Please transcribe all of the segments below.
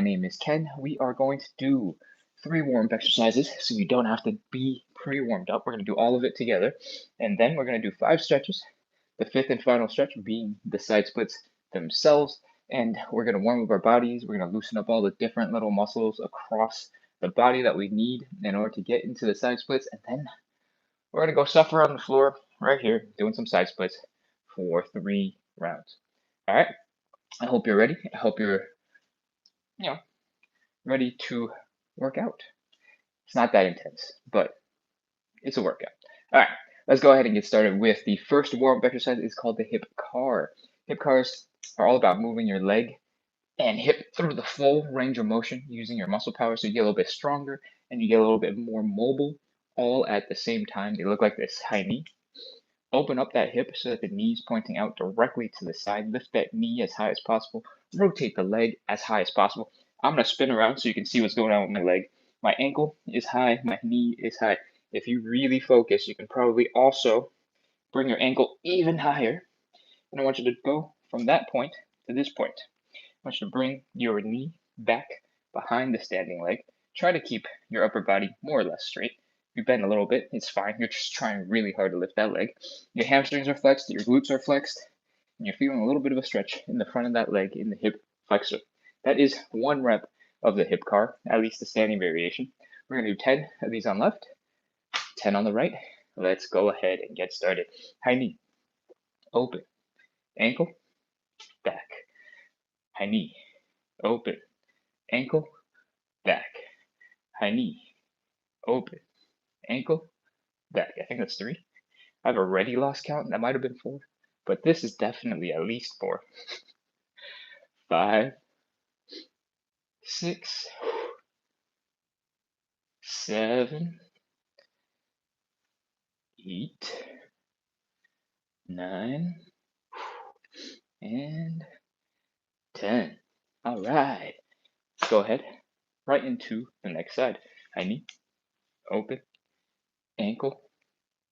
name is Ken. We are going to do 3 warm-up exercises, so you don't have to be pre-warmed up. We're going to do all of it together, and then we're going to do 5 stretches, the 5th and final stretch being the side splits themselves, and we're going to warm up our bodies. We're going to loosen up all the different little muscles across the body that we need in order to get into the side splits, and then we're going to go suffer on the floor right here doing some side splits for 3 rounds. All right, I hope you're ready. I hope you're ready to work out. It's not that intense, but it's a workout. All right, let's go ahead and get started with the first warm-up exercise. It's called the hip car. Hip cars are all about moving your leg and hip through the full range of motion using your muscle power, so you get a little bit stronger and you get a little bit more mobile all at the same time. They look like this. High knee. Open up that hip so that the knee is pointing out directly to the side. Lift that knee as high as possible. Rotate the leg as high as possible. I'm going to spin around so you can see what's going on with my leg. My ankle is high. My knee is high. If you really focus, you can probably also bring your ankle even higher. And I want you to go from that point to this point. I want you to bring your knee back behind the standing leg. Try to keep your upper body more or less straight. If you bend a little bit, it's fine. You're just trying really hard to lift that leg. Your hamstrings are flexed, your glutes are flexed, and you're feeling a little bit of a stretch in the front of that leg in the hip flexor. That is 1 rep of the hip car, at least the standing variation. We're going to do 10 of these on left, 10 on the right. Let's go ahead and get started. High knee, open, ankle, back. High knee, open, ankle, back. High knee, open, ankle, back. I think that's 3. I've already lost count. That might have been 4, but this is definitely at least 4. 5, 6, 7, 8, 9, and 10. All right. Let's go ahead right into the next side. High knee, open, ankle,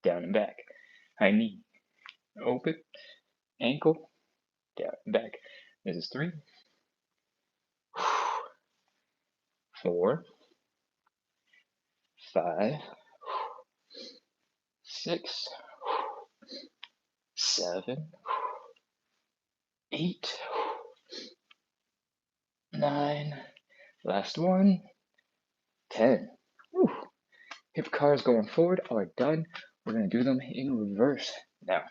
down and back. High knee, open, ankle, down and back. This is 3, 4, 5, 6, 7, 8, 9, last one, 10. Whew. Hip cars going forward are done. We're going to do them in reverse now.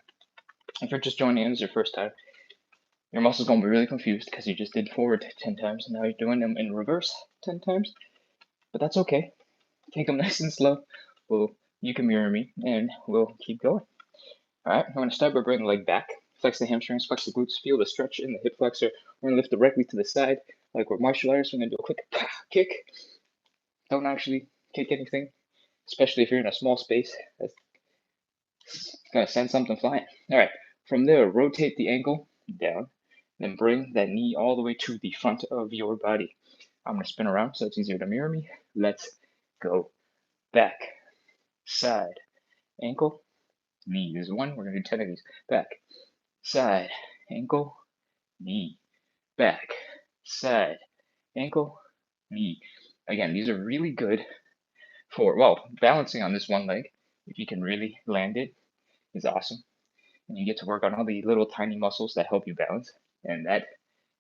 If you're just joining in, this is your first time, your muscles going to be really confused because you just did forward 10 times and now you're doing them in reverse 10 times. But that's okay. Take them nice and slow. You can mirror me and we'll keep going. All right, I'm going to start by bringing the leg back. Flex the hamstrings, flex the glutes, feel the stretch in the hip flexor. We're going to lift directly to the side like we're martial artists. We're going to do a quick kick. Don't actually kick anything, especially if you're in a small space. That's going to send something flying. All right, from there, rotate the ankle down, then bring that knee all the way to the front of your body. I'm going to spin around so it's easier to mirror me. Let's go. Back, side, ankle, knee. There's 1. We're going to do 10 of these. Back, side, ankle, knee. Back, side, ankle, knee. Again, these are really good for, balancing on this one leg. If you can really land it, is awesome. And you get to work on all the little tiny muscles that help you balance. And that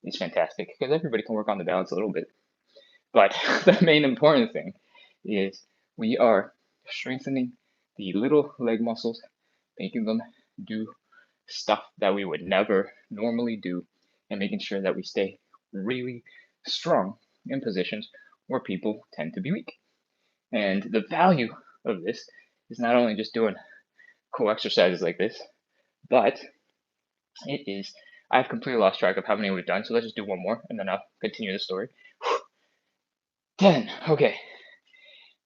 is fantastic because everybody can work on the balance a little bit. But the main important thing is we are strengthening the little leg muscles, making them do stuff that we would never normally do, and making sure that we stay really strong in positions where people tend to be weak. And the value of this is not only just doing cool exercises like this, but it is, I've completely lost track of how many we've done, so let's just do 1 more and then I'll continue the story. 10. Okay.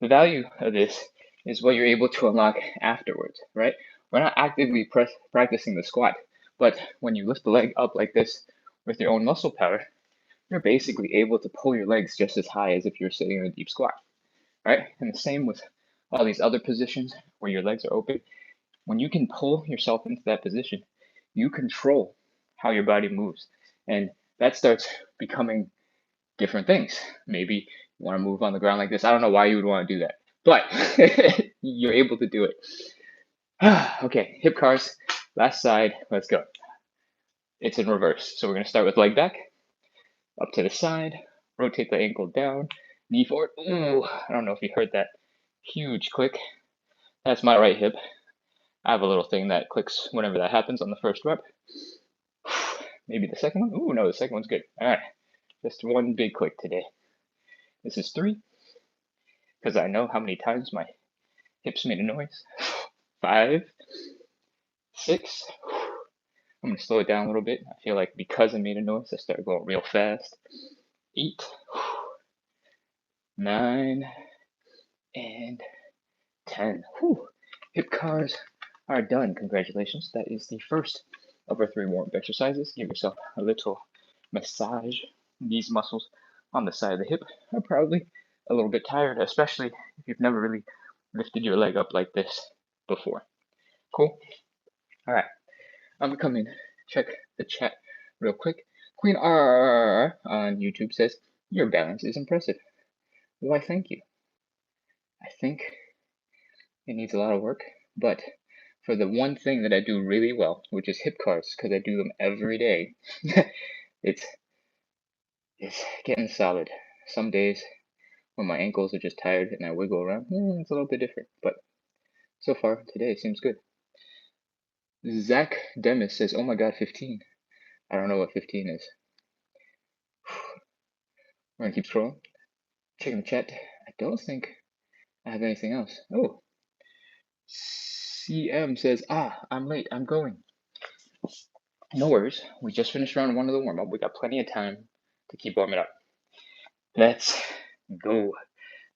The value of this is what you're able to unlock afterwards, right? We're not actively practicing the squat, but when you lift the leg up like this with your own muscle power, you're basically able to pull your legs just as high as if you're sitting in a deep squat, right? And the same with all these other positions where your legs are open. When you can pull yourself into that position, you control how your body moves. And that starts becoming different things. Maybe you want to move on the ground like this. I don't know why you would want to do that, but you're able to do it. Okay, hip cars, last side, let's go. It's in reverse. So we're going to start with leg back, up to the side, rotate the ankle down, knee forward. Ooh, I don't know if you heard that huge click. That's my right hip. I have a little thing that clicks whenever that happens on the first rep. Maybe the second one? Ooh, no, the second one's good. All right, just one big click today. This is 3, because I know how many times my hips made a noise. 5, 6. I'm going to slow it down a little bit. I feel like because I made a noise, I started going real fast. 8, 9, and 10. Whew. Hip cars are done. Congratulations. That is the first of our 3 warm-up exercises. Give yourself a little massage. These muscles on the side of the hip are probably a little bit tired, especially if you've never really lifted your leg up like this before. Cool? All right. I'm going to come in, check the chat real quick. Queen R on YouTube says, your balance is impressive. Why, thank you. I think it needs a lot of work, but for the one thing that I do really well, which is hip cars, because I do them every day, it's getting solid. Some days when my ankles are just tired and I wiggle around, it's a little bit different, but so far today seems good. Zach Demis says, oh my god, 15. I don't know what 15 is. We're gonna keep scrolling. Checking the chat. I don't think I have anything else. Oh, CM says, I'm late, I'm going. No worries, we just finished round 1 of the warm-up. We got plenty of time to keep warming up. Let's go.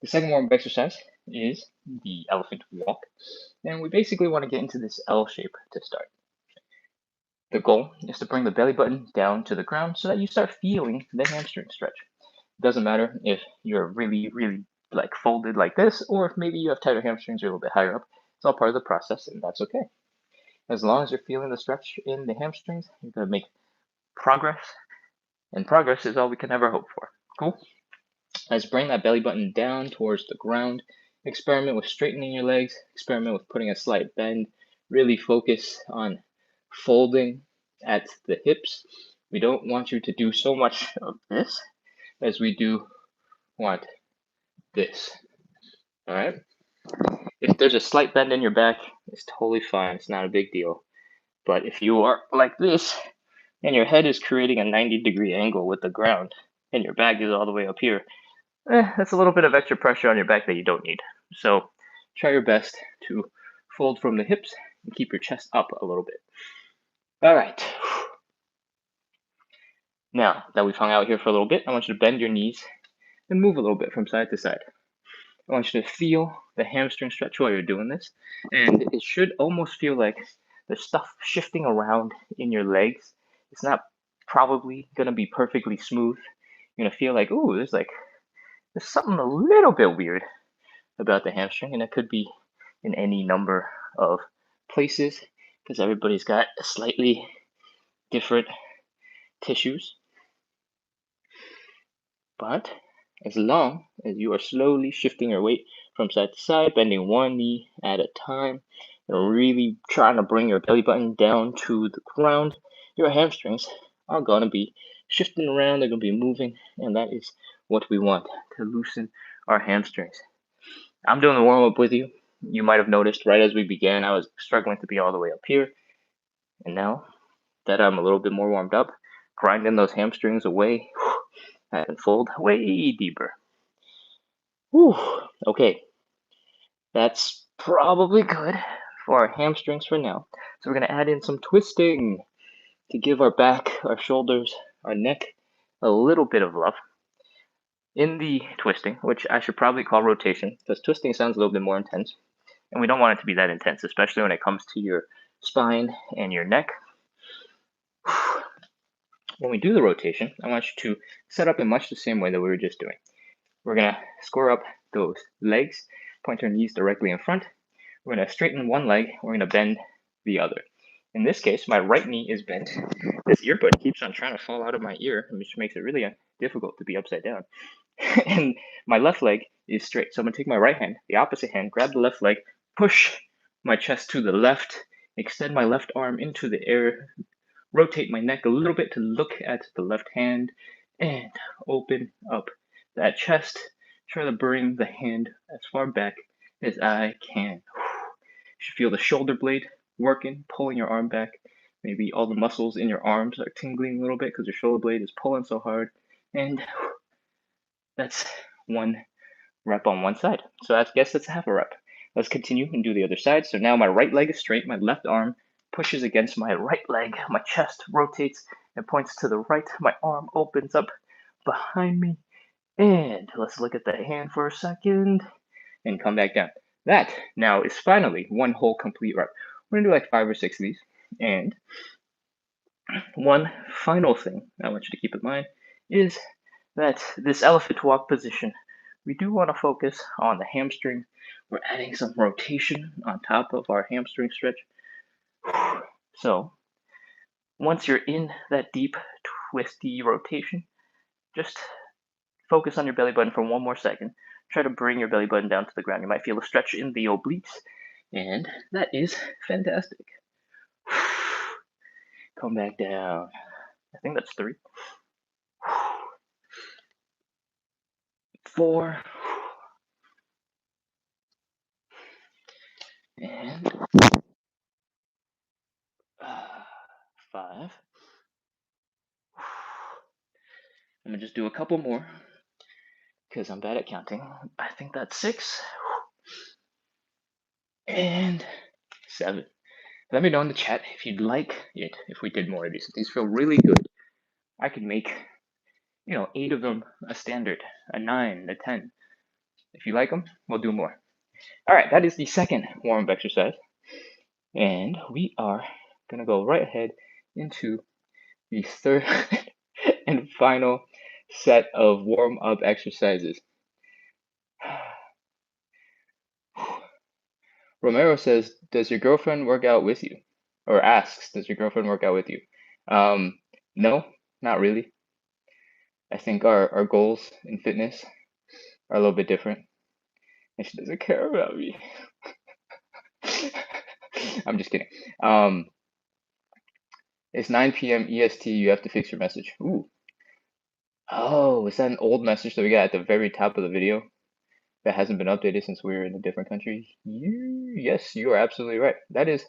The second warm-up exercise is the elephant walk, and we basically want to get into this L shape to start. The goal is to bring the belly button down to the ground so that you start feeling the hamstring stretch. It doesn't matter if you're really, really like folded like this, or if maybe you have tighter hamstrings or a little bit higher up. It's all part of the process, and that's okay. As long as you're feeling the stretch in the hamstrings, you're going to make progress, and progress is all we can ever hope for. Cool? Let's bring that belly button down towards the ground. Experiment with straightening your legs. Experiment with putting a slight bend. Really focus on folding at the hips. We don't want you to do so much of this as we do want this. All right? If there's a slight bend in your back, it's totally fine. It's not a big deal. But if you are like this, and your head is creating a 90-degree angle with the ground, and your back is all the way up here, that's a little bit of extra pressure on your back that you don't need. So try your best to fold from the hips and keep your chest up a little bit. All right. Now that we've hung out here for a little bit, I want you to bend your knees and move a little bit from side to side. I want you to feel the hamstring stretch while you're doing this, and it should almost feel like there's stuff shifting around in your legs. It's not probably going to be perfectly smooth. You're going to feel like, ooh, there's something a little bit weird about the hamstring, and it could be in any number of places because everybody's got slightly different tissues. But as long as you are slowly shifting your weight from side to side, bending one knee at a time, and really trying to bring your belly button down to the ground, your hamstrings are going to be shifting around, they're going to be moving, and that is what we want, to loosen our hamstrings. I'm doing the warm-up with you. You might have noticed right as we began, I was struggling to be all the way up here, and now that I'm a little bit more warmed up, grinding those hamstrings away, I can fold way deeper. Whew. Okay, that's probably good for our hamstrings for now. So we're going to add in some twisting to give our back, our shoulders, our neck a little bit of love. In the twisting, which I should probably call rotation, because twisting sounds a little bit more intense, and we don't want it to be that intense, especially when it comes to your spine and your neck. When we do the rotation, I want you to set up in much the same way that we were just doing. We're going to square up those legs, point our knees directly in front. We're going to straighten one leg, we're going to bend the other. In this case, my right knee is bent. This earbud keeps on trying to fall out of my ear, which makes it really difficult to be upside down. And my left leg is straight. So I'm going to take my right hand, the opposite hand, grab the left leg, push my chest to the left, extend my left arm into the air, rotate my neck a little bit to look at the left hand, and open up that chest. Try to bring the hand as far back as I can. You should feel the shoulder blade working, pulling your arm back. Maybe all the muscles in your arms are tingling a little bit because your shoulder blade is pulling so hard. And that's one rep on one side. So I guess that's half a rep. Let's continue and do the other side. So now my right leg is straight, my left arm pushes against my right leg, my chest rotates and points to the right, my arm opens up behind me, and let's look at the hand for a second and come back down. That now is finally one whole complete rep. We're gonna do like 5 or 6 of these. And one final thing I want you to keep in mind is that this elephant walk position, we do want to focus on the hamstring. We're adding some rotation on top of our hamstring stretch. So once you're in that deep, twisty rotation, just focus on your belly button for one more second. Try to bring your belly button down to the ground. You might feel a stretch in the obliques, and that is fantastic. Come back down. I think that's 3. 4. And 5. I'm gonna just do a couple more because I'm bad at counting. I think that's 6. And 7. Let me know in the chat if you'd like it, if we did more of these. If these feel really good, I could make, 8 of them a standard, a 9, a 10. If you like them, we'll do more. All right, that is the second warm-up exercise. And we are gonna go right ahead into the third and final set of warm-up exercises. Romero says, does your girlfriend work out with you? Or asks, does your girlfriend work out with you? No, not really. I think our goals in fitness are a little bit different. And she doesn't care about me. I'm just kidding. It's 9 p.m. EST. You have to fix your message. Ooh. Oh, is that an old message that we got at the very top of the video that hasn't been updated since we were in a different country? Yes, you are absolutely right. That is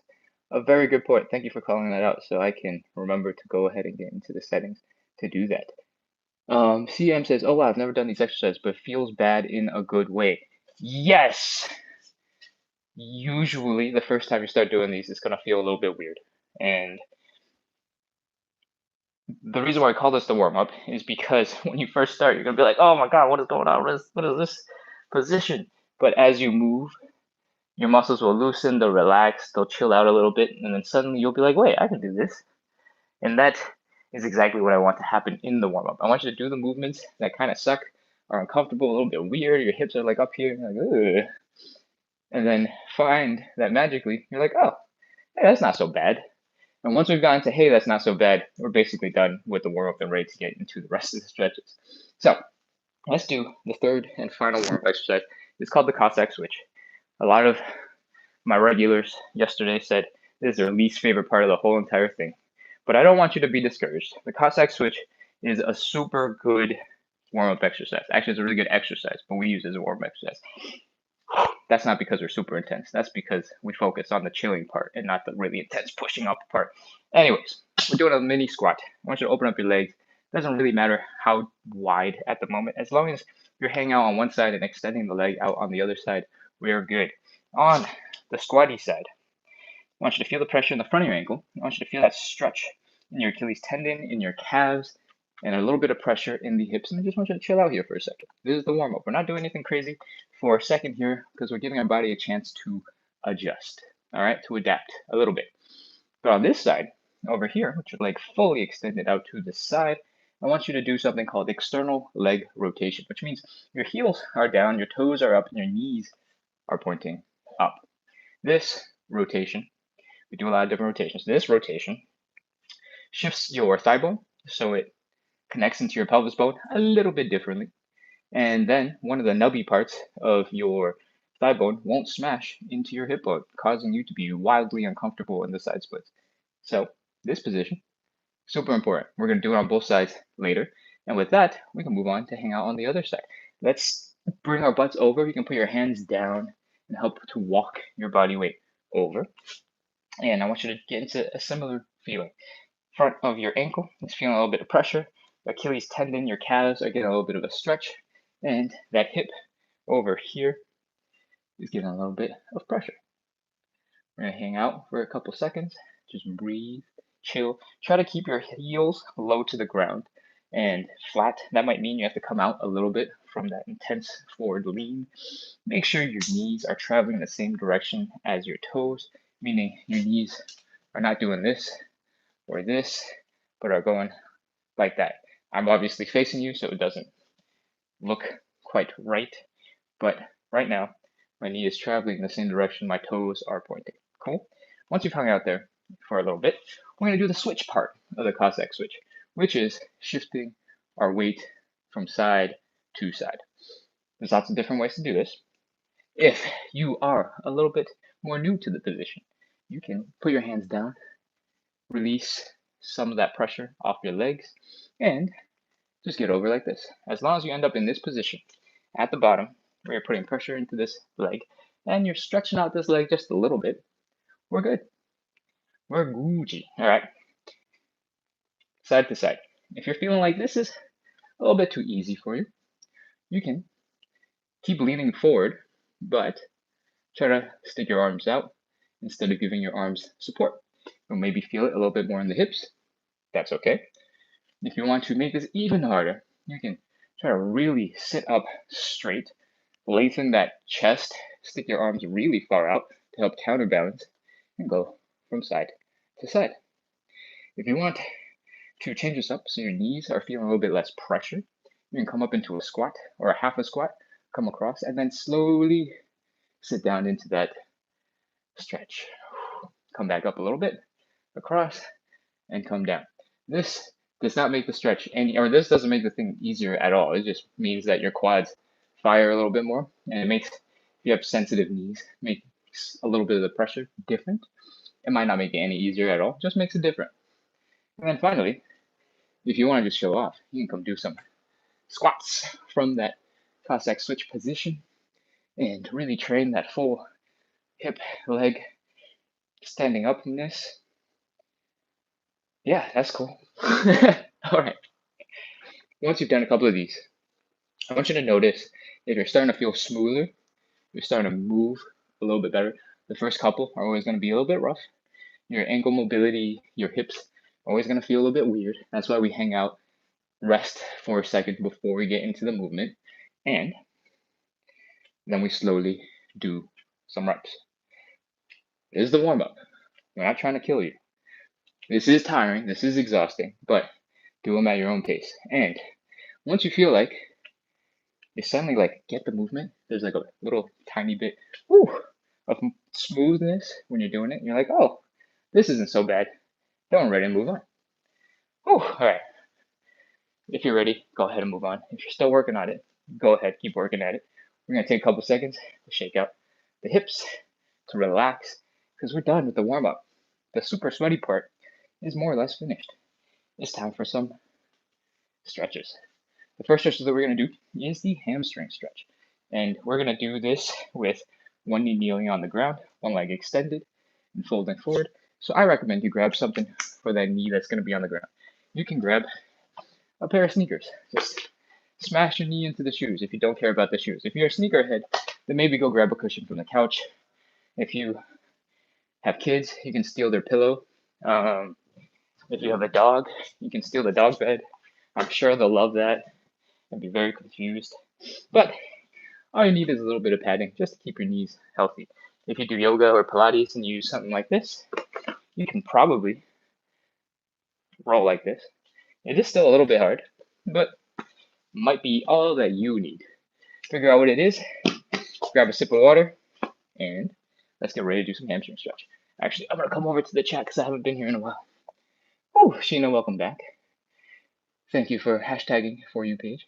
a very good point. Thank you for calling that out so I can remember to go ahead and get into the settings to do that. CM says, oh wow, I've never done these exercises, but feels bad in a good way. Yes! Usually the first time you start doing these, it's going to feel a little bit weird. And the reason why I call this the warm-up is because when you first start, you're going to be like, oh my god, what is going on? What is this position? But as you move, your muscles will loosen, they'll relax, they'll chill out a little bit, and then suddenly you'll be like, wait, I can do this. And that is exactly what I want to happen in the warm-up. I want you to do the movements that kind of suck, are uncomfortable, a little bit weird, your hips are like up here, you're like, ugh. And then find that magically, you're like, oh, hey, that's not so bad. And once we've gotten to, hey, that's not so bad, we're basically done with the warm-up and ready to get into the rest of the stretches. So let's do the third and final warm-up exercise. It's called the Cossack switch. A lot of my regulars yesterday said this is their least favorite part of the whole entire thing. But I don't want you to be discouraged. The Cossack switch is a super good warm-up exercise. Actually, it's a really good exercise, but we use it as a warm-up exercise. That's not because we're super intense. That's because we focus on the chilling part and not the really intense pushing up part. Anyways, we're doing a mini squat. I want you to open up your legs. It doesn't really matter how wide at the moment. As long as you're hanging out on one side and extending the leg out on the other side, we're good. On the squatty side, I want you to feel the pressure in the front of your ankle. I want you to feel that stretch in your Achilles tendon, in your calves, and a little bit of pressure in the hips. And I just want you to chill out here for a second. This is the warm-up. We're not doing anything crazy for a second here because we're giving our body a chance to adjust, all right, to adapt a little bit. But on this side, over here, which is like fully extended out to the side, I want you to do something called external leg rotation, which means your heels are down, your toes are up, and your knees are pointing up. This rotation We do a lot of different rotations. This rotation shifts your thigh bone, so it connects into your pelvis bone a little bit differently. And then one of the nubby parts of your thigh bone won't smash into your hip bone, causing you to be wildly uncomfortable in the side splits. So this position, super important. We're going to do it on both sides later. And with that, we can move on to hang out on the other side. Let's bring our butts over. You can put your hands down and help to walk your body weight over. And I want you to get into a similar feeling. Front of your ankle is feeling a little bit of pressure. Achilles tendon, your calves are getting a little bit of a stretch. And that hip over here is getting a little bit of pressure. We're going to hang out for a couple seconds. Just breathe, chill. Try to keep your heels low to the ground and flat. That might mean you have to come out a little bit from that intense forward lean. Make sure your knees are traveling the same direction as your toes, meaning your knees are not doing this or this, but are going like that. I'm obviously facing you, so it doesn't look quite right, but right now, my knee is traveling in the same direction my toes are pointing. Cool? Once you've hung out there for a little bit, we're going to do the switch part of the Cossack switch, which is shifting our weight from side to side. There's lots of different ways to do this. If you are a little bit more new to the position, you can put your hands down, release some of that pressure off your legs, and just get over like this. As long as you end up in this position at the bottom, where you're putting pressure into this leg, and you're stretching out this leg just a little bit, we're good. We're Gucci. All right. Side to side. If you're feeling like this is a little bit too easy for you, you can keep leaning forward, but try to stick your arms out instead of giving your arms support. You'll maybe feel it a little bit more in the hips. That's okay. If you want to make this even harder, you can try to really sit up straight, lengthen that chest, stick your arms really far out to help counterbalance, and go from side to side. If you want to change this up so your knees are feeling a little bit less pressure, you can come up into a squat or a half a squat, come across, and then slowly sit down into that stretch. Come back up a little bit, across, and come down. This does not make the stretch this doesn't make the thing easier at all. It just means that your quads fire a little bit more, and it makes, if you have sensitive knees, makes a little bit of the pressure different. It might not make it any easier at all, just makes it different. And then finally, if you want to just show off, you can come do some squats from that Cossack switch position and really train that full hip, leg, standing upness. Yeah, that's cool. All right. Once you've done a couple of these, I want you to notice if you're starting to feel smoother, you're starting to move a little bit better. The first couple are always going to be a little bit rough. Your ankle mobility, your hips are always going to feel a little bit weird. That's why we hang out, rest for a second before we get into the movement, and then we slowly do some reps. This is the warm-up. We're not trying to kill you. This is tiring, this is exhausting, but do them at your own pace. And once you feel like you suddenly get the movement, there's like a little tiny bit of smoothness when you're doing it. And you're like, oh, this isn't so bad. Then we're ready to move on. All right. If you're ready, go ahead and move on. If you're still working on it, go ahead, keep working at it. We're going to take a couple seconds to shake out the hips, to relax, because we're done with the warm-up. The super sweaty part is more or less finished. It's time for some stretches. The first stretch that we're going to do is the hamstring stretch. And we're going to do this with one knee kneeling on the ground, one leg extended and folding forward. So I recommend you grab something for that knee that's going to be on the ground. You can grab a pair of sneakers. Just smash your knee into the shoes if you don't care about the shoes. If you're a sneakerhead, then maybe go grab a cushion from the couch. If you have kids, you can steal their pillow. If you have a dog, you can steal the dog bed. I'm sure they'll love that and be very confused. But all you need is a little bit of padding just to keep your knees healthy. If you do yoga or Pilates and you use something like this, you can probably roll like this. It is still a little bit hard, but might be all that you need. Figure out what it is, grab a sip of water, and let's get ready to do some hamstring stretch. Actually, I'm gonna come over to the chat because I haven't been here in a while. Oh, Sheena, welcome back. Thank you for hashtagging For You page.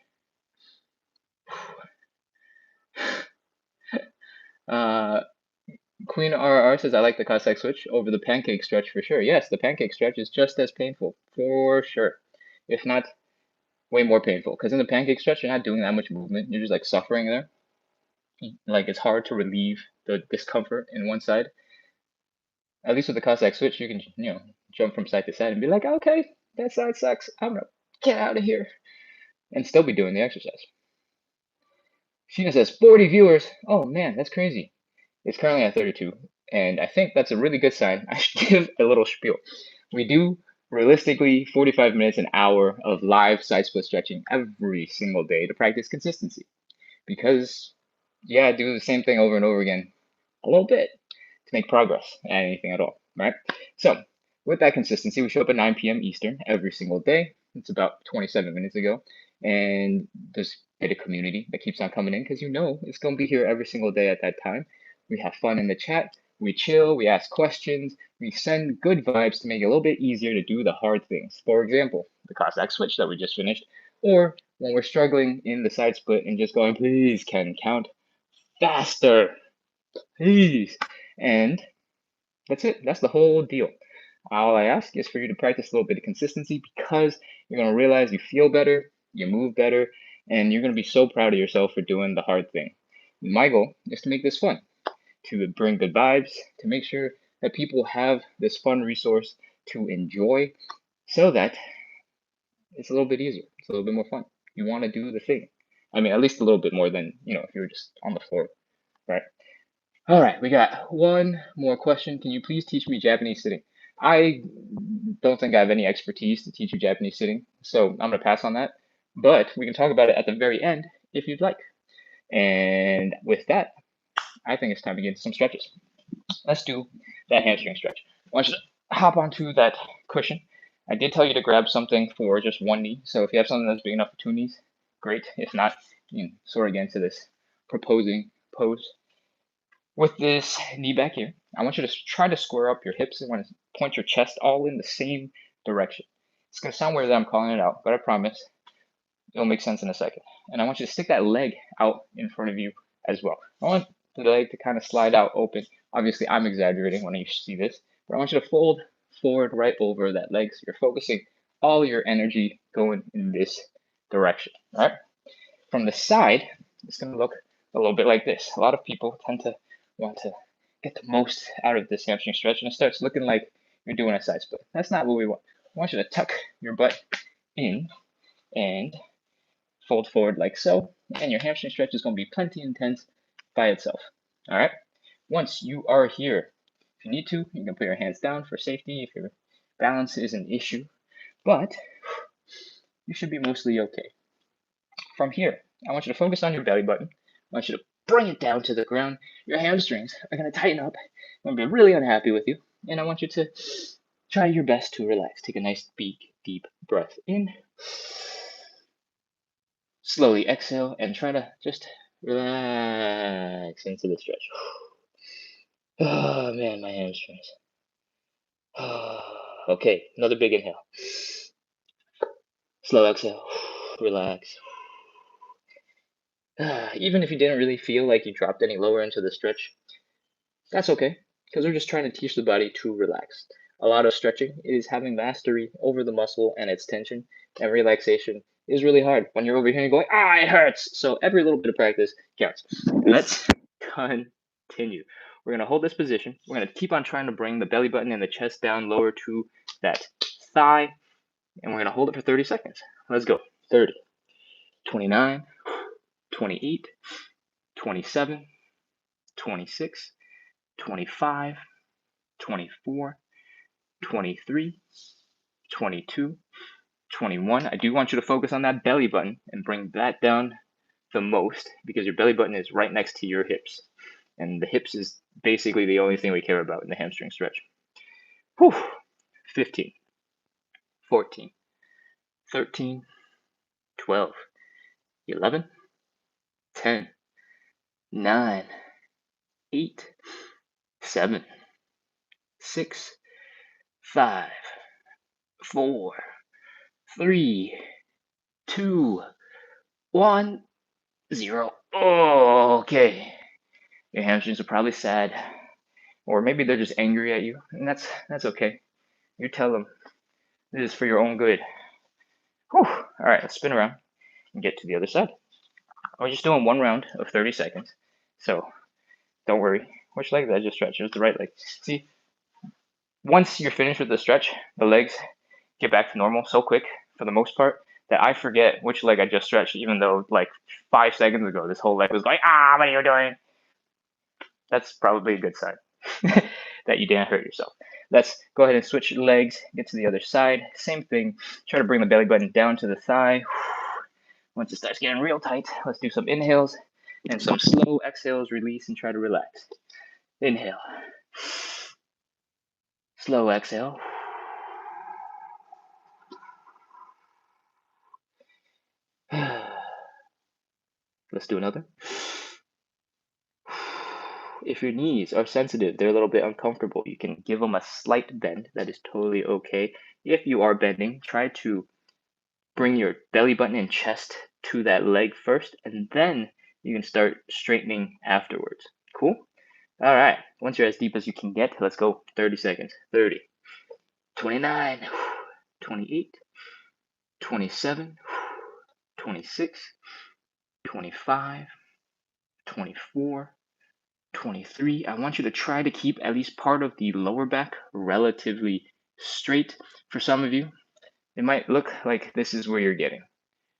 Queen RR says, I like the Cossack switch over the pancake stretch for sure. Yes, the pancake stretch is just as painful, for sure. If not, way more painful. Because in the pancake stretch, you're not doing that much movement. You're just like suffering there. Like it's hard to relieve the discomfort in one side. At least with the Cossack switch, you can, jump from side to side and be like, okay, that side sucks. I'm gonna get out of here. And still be doing the exercise. Sheena says 40 viewers. Oh man, that's crazy. It's currently at 32, and I think that's a really good sign. I should give a little spiel. We do realistically 45 minutes, an hour of live side split stretching every single day to practice consistency. Because, yeah, do the same thing over and over again a little bit to make progress at anything at all, right? So, with that consistency, we show up at 9 p.m. Eastern every single day. It's about 27 minutes ago. And there's a bit of community that keeps on coming in because it's going to be here every single day at that time. We have fun in the chat. We chill. We ask questions. We send good vibes to make it a little bit easier to do the hard things. For example, the Cossack switch that we just finished. Or when we're struggling in the side split and just going, please, Ken, count faster. Please. And that's it. That's the whole deal. All I ask is for you to practice a little bit of consistency because you're going to realize you feel better, you move better, and you're going to be so proud of yourself for doing the hard thing. My goal is to make this fun, to bring good vibes, to make sure that people have this fun resource to enjoy so that it's a little bit easier. It's a little bit more fun. You want to do the thing. I mean, at least a little bit more than, if you were just on the floor, right? All right, we got one more question. Can you please teach me Japanese sitting? I don't think I have any expertise to teach you Japanese sitting, so I'm going to pass on that. But we can talk about it at the very end if you'd like. And with that, I think it's time to get into some stretches. Let's do that hamstring stretch. I want you to hop onto that cushion. I did tell you to grab something for just one knee, so if you have something that's big enough for two knees, great. If not, you can sort of get into this proposing pose. With this knee back here, I want you to try to square up your hips and want to point your chest all in the same direction. It's going to sound weird that I'm calling it out, but I promise it'll make sense in a second. And I want you to stick that leg out in front of you as well. I want the leg to kind of slide out open. Obviously, I'm exaggerating when you see this, but I want you to fold forward right over that leg so you're focusing all your energy going in this direction, right? From the side, it's going to look a little bit like this. A lot of people tend to want to get the most out of this hamstring stretch, and it starts looking like you're doing a side split. That's not what we want. I want you to tuck your butt in and fold forward like so, and your hamstring stretch is going to be plenty intense by itself. All right? Once you are here, if you need to, you can put your hands down for safety if your balance is an issue, but you should be mostly okay. From here, I want you to focus on your belly button. I want you to bring it down to the ground. Your hamstrings are going to tighten up. I'm going to be really unhappy with you. And I want you to try your best to relax. Take a nice big, deep breath in. Slowly exhale and try to just relax into the stretch. Oh man, my hamstrings. Okay, another big inhale. Slow exhale. Relax. Even if you didn't really feel like you dropped any lower into the stretch, that's okay, because we're just trying to teach the body to relax. A lot of stretching is having mastery over the muscle and its tension, and relaxation is really hard when you're over here and going, it hurts. So every little bit of practice counts. Let's continue. We're going to hold this position. We're going to keep on trying to bring the belly button and the chest down lower to that thigh, and we're going to hold it for 30 seconds. Let's go. 30, 29, 28, 27, 26, 25, 24, 23, 22, 21. I do want you to focus on that belly button and bring that down the most because your belly button is right next to your hips. And the hips is basically the only thing we care about in the hamstring stretch. 15, 14, 13, 12, 11, 10, 9, 8, 7, 6, 5, 4, 3, 2, 1, 0. Oh, okay. Your hamstrings are probably sad, or maybe they're just angry at you, and that's okay. You tell them this is for your own good. Whew. All right, let's spin around and get to the other side. We're just doing one round of 30 seconds, so don't worry. Which leg did I just stretch? It was the right leg. See, once you're finished with the stretch, the legs get back to normal so quick, for the most part, that I forget which leg I just stretched, even though like 5 seconds ago this whole leg was going, what are you doing? That's probably a good sign that you didn't hurt yourself. Let's go ahead and switch legs, get to the other side. Same thing, try to bring the belly button down to the thigh. Once it starts getting real tight, let's do some inhales and some slow exhales, release and try to relax. Inhale. Slow exhale. Let's do another. If your knees are sensitive, they're a little bit uncomfortable, you can give them a slight bend. That is totally okay. If you are bending, try to bring your belly button and chest to that leg first, and then you can start straightening afterwards. Cool? All right. Once you're as deep as you can get, let's go 30 seconds. 30, 29, 28, 27, 26, 25, 24, 23. I want you to try to keep at least part of the lower back relatively straight. For some of you, it might look like this is where you're getting,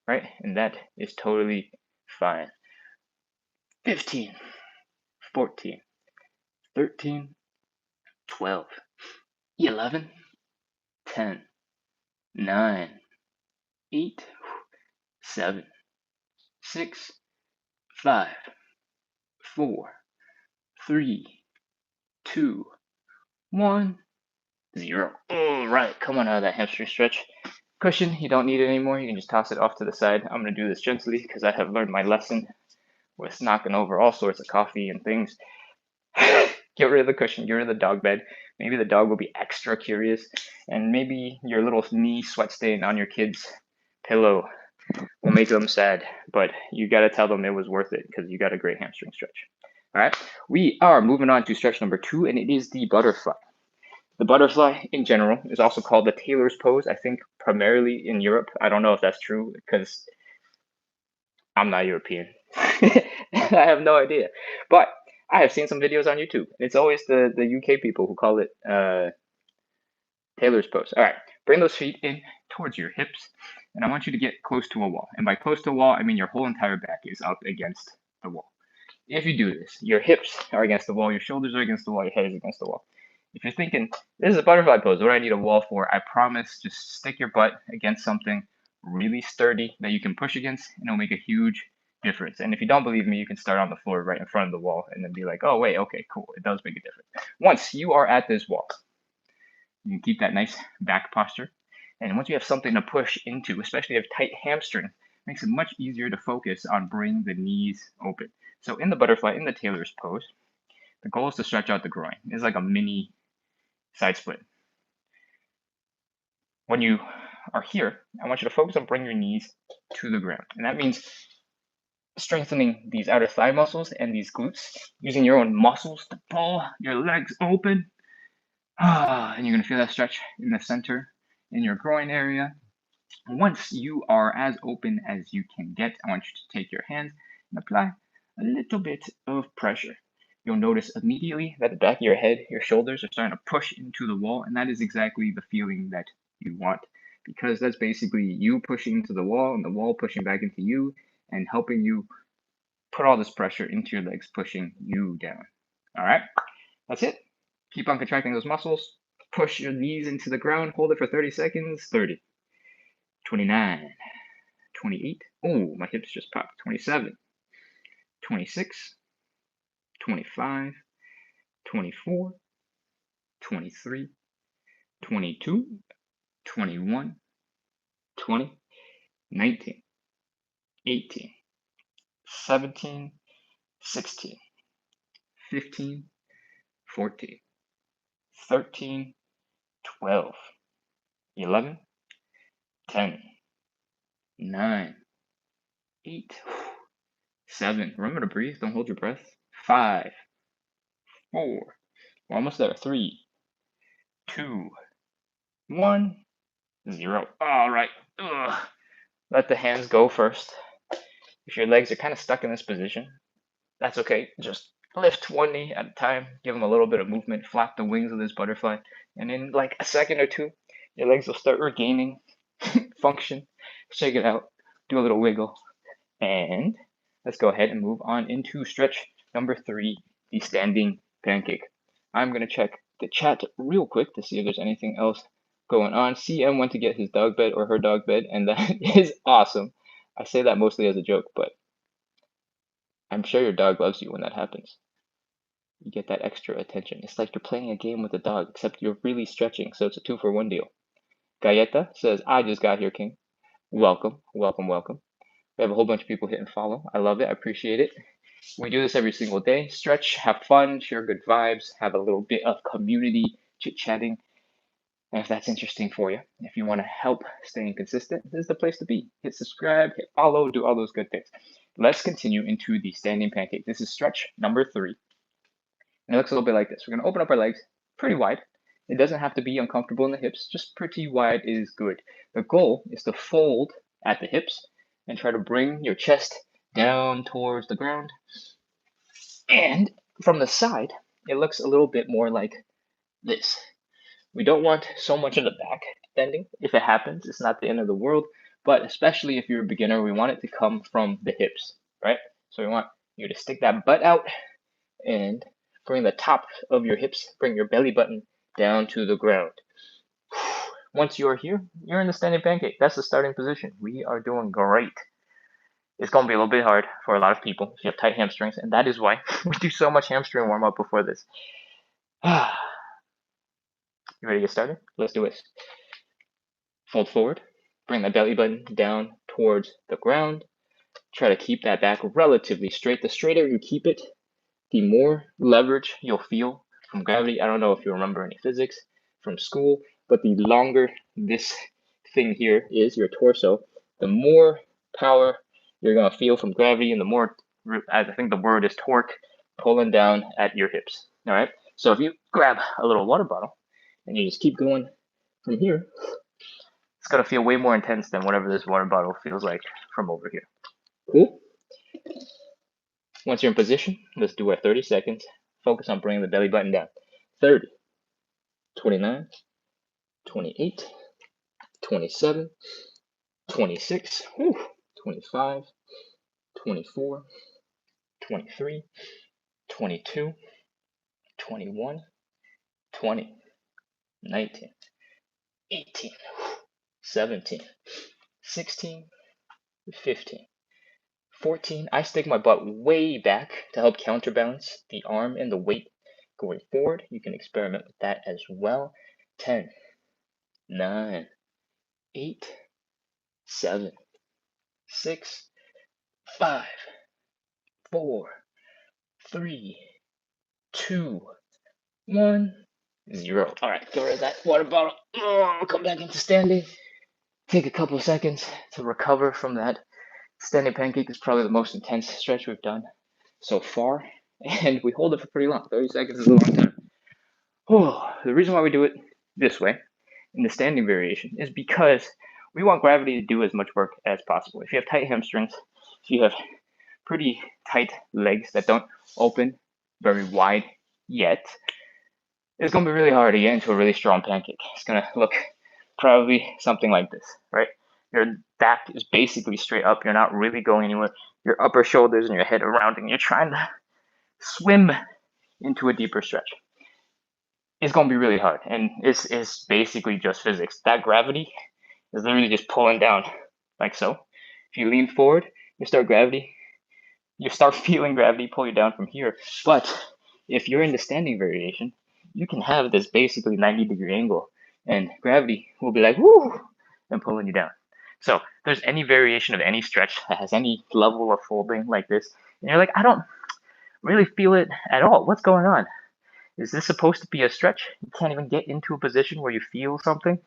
right? And that is totally fine. 15, 14, 13, 12, 11, 10, 9, 8, 7, 6, 5, 4, 3, 2, 1, 0. All right, come on out of that hamstring stretch. Cushion, you don't need it anymore. You can just toss it off to the side. I'm going to do this gently because I have learned my lesson with knocking over all sorts of coffee and things. Get rid of the cushion, get rid of the dog bed. Maybe the dog will be extra curious, and maybe your little knee sweat stain on your kid's pillow will make them sad, but you got to tell them it was worth it because you got a great hamstring stretch. All right, we are moving on to stretch number 2, and it is the butterfly. The butterfly in general is also called the tailor's pose, I think primarily in Europe. I don't know if that's true because I'm not European. I have no idea. But I have seen some videos on YouTube. It's always the UK people who call it tailor's pose. All right, bring those feet in towards your hips, and I want you to get close to a wall. And by close to a wall, I mean your whole entire back is up against the wall. If you do this, your hips are against the wall, your shoulders are against the wall, your head is against the wall. If you're thinking, this is a butterfly pose, what do I need a wall for? I promise, just stick your butt against something really sturdy that you can push against, and it'll make a huge difference. And if you don't believe me, you can start on the floor right in front of the wall and then be like, oh, wait, okay, cool. It does make a difference. Once you are at this wall, you can keep that nice back posture. And once you have something to push into, especially if you have tight hamstring, it makes it much easier to focus on bringing the knees open. So in the butterfly, in the tailor's pose, the goal is to stretch out the groin. It's like a mini side split. When you are here, I want you to focus on bringing your knees to the ground. And that means strengthening these outer thigh muscles and these glutes, using your own muscles to pull your legs open. And you're going to feel that stretch in the center, in your groin area. Once you are as open as you can get, I want you to take your hands and apply a little bit of pressure. You'll notice immediately that the back of your head, your shoulders are starting to push into the wall, and that is exactly the feeling that you want, because that's basically you pushing into the wall and the wall pushing back into you and helping you put all this pressure into your legs, pushing you down. All right, that's it. Keep on contracting those muscles. Push your knees into the ground. Hold it for 30 seconds. 30, 29, 28. Oh, my hips just popped. 27, 26, 25, 24, 23, 22, 21, 20, 19, 18, 17, 16, 15, 14, 13, 12, 11, 10, 9, 8, 7. Remember to breathe. Don't hold your breath. 5, 4. We're almost there. 3, 2, 1, 0. All right. Ugh. Let the hands go first. If your legs are kind of stuck in this position, that's okay. Just lift one knee at a time. Give them a little bit of movement. Flap the wings of this butterfly. And in like a second or two, your legs will start regaining function. Shake it out. Do a little wiggle. And let's go ahead and move on into stretch number 3, the standing pancake. I'm going to check the chat real quick to see if there's anything else going on. CM went to get his dog bed or her dog bed, and that is awesome. I say that mostly as a joke, but I'm sure your dog loves you when that happens. You get that extra attention. It's like you're playing a game with a dog, except you're really stretching, so it's a 2-for-1 deal. Galleta says, I just got here, King. Welcome, welcome, welcome. We have a whole bunch of people hitting follow. I love it. I appreciate it. We do this every single day. Stretch, have fun, share good vibes, have a little bit of community chit-chatting. And if that's interesting for you, if you want to help staying consistent, this is the place to be. Hit subscribe, hit follow, do all those good things. Let's continue into the standing pancake. This is stretch number 3. And it looks a little bit like this. We're going to open up our legs pretty wide. It doesn't have to be uncomfortable in the hips. Just pretty wide is good. The goal is to fold at the hips and try to bring your chest down towards the ground. And from the side, it looks a little bit more like this. We don't want so much of the back bending. If it happens, it's not the end of the world. But especially if you're a beginner, we want it to come from the hips, right? So we want you to stick that butt out and bring the top of your hips, bring your belly button down to the ground. Once you're here, you're in the standing pancake. That's the starting position. We are doing great. It's going to be a little bit hard for a lot of people if you have tight hamstrings, and that is why we do so much hamstring warm-up before this. You ready to get started? Let's do this. Fold forward. Bring the belly button down towards the ground. Try to keep that back relatively straight. The straighter you keep it, the more leverage you'll feel from gravity. I don't know if you remember any physics from school, but the longer this thing here is, your torso, the more power you're going to feel from gravity, and the more, I think the word is torque, pulling down at your hips. All right. So if you grab a little water bottle and you just keep going from here, it's going to feel way more intense than whatever this water bottle feels like from over here. Cool? Once you're in position, let's do our 30 seconds. Focus on bringing the belly button down. 30, 29, 28, 27, 26, 25, 24, 23, 22, 21, 20, 19, 18, 17, 16, 15, 14. I stick my butt way back to help counterbalance the arm and the weight going forward. You can experiment with that as well. 10, 9, 8, 7, 6, 5, 4, 3, 2, 1, 0. All right, get rid of that water bottle. Come back into standing. Take a couple of seconds to recover from that. Standing pancake is probably the most intense stretch we've done so far, and we hold it for pretty long. 30 seconds is a long time. The reason why we do it this way, in the standing variation, is because we want gravity to do as much work as possible. If you have tight hamstrings, if you have pretty tight legs that don't open very wide yet, it's going to be really hard to get into a really strong pancake. It's going to look probably something like this, right? Your back is basically straight up. You're not really going anywhere. Your upper shoulders and your head are rounding. You're trying to swim into a deeper stretch. It's going to be really hard, and it's basically just physics. That gravity is literally just pulling down like so. If you lean forward, you start feeling gravity pull you down from here. But if you're in the standing variation, you can have this basically 90-degree angle, and gravity will be like, woo, and pulling you down. So if there's any variation of any stretch that has any level of folding like this, and you're like, I don't really feel it at all. What's going on? is this supposed to be a stretch? You can't even get into a position where you feel something?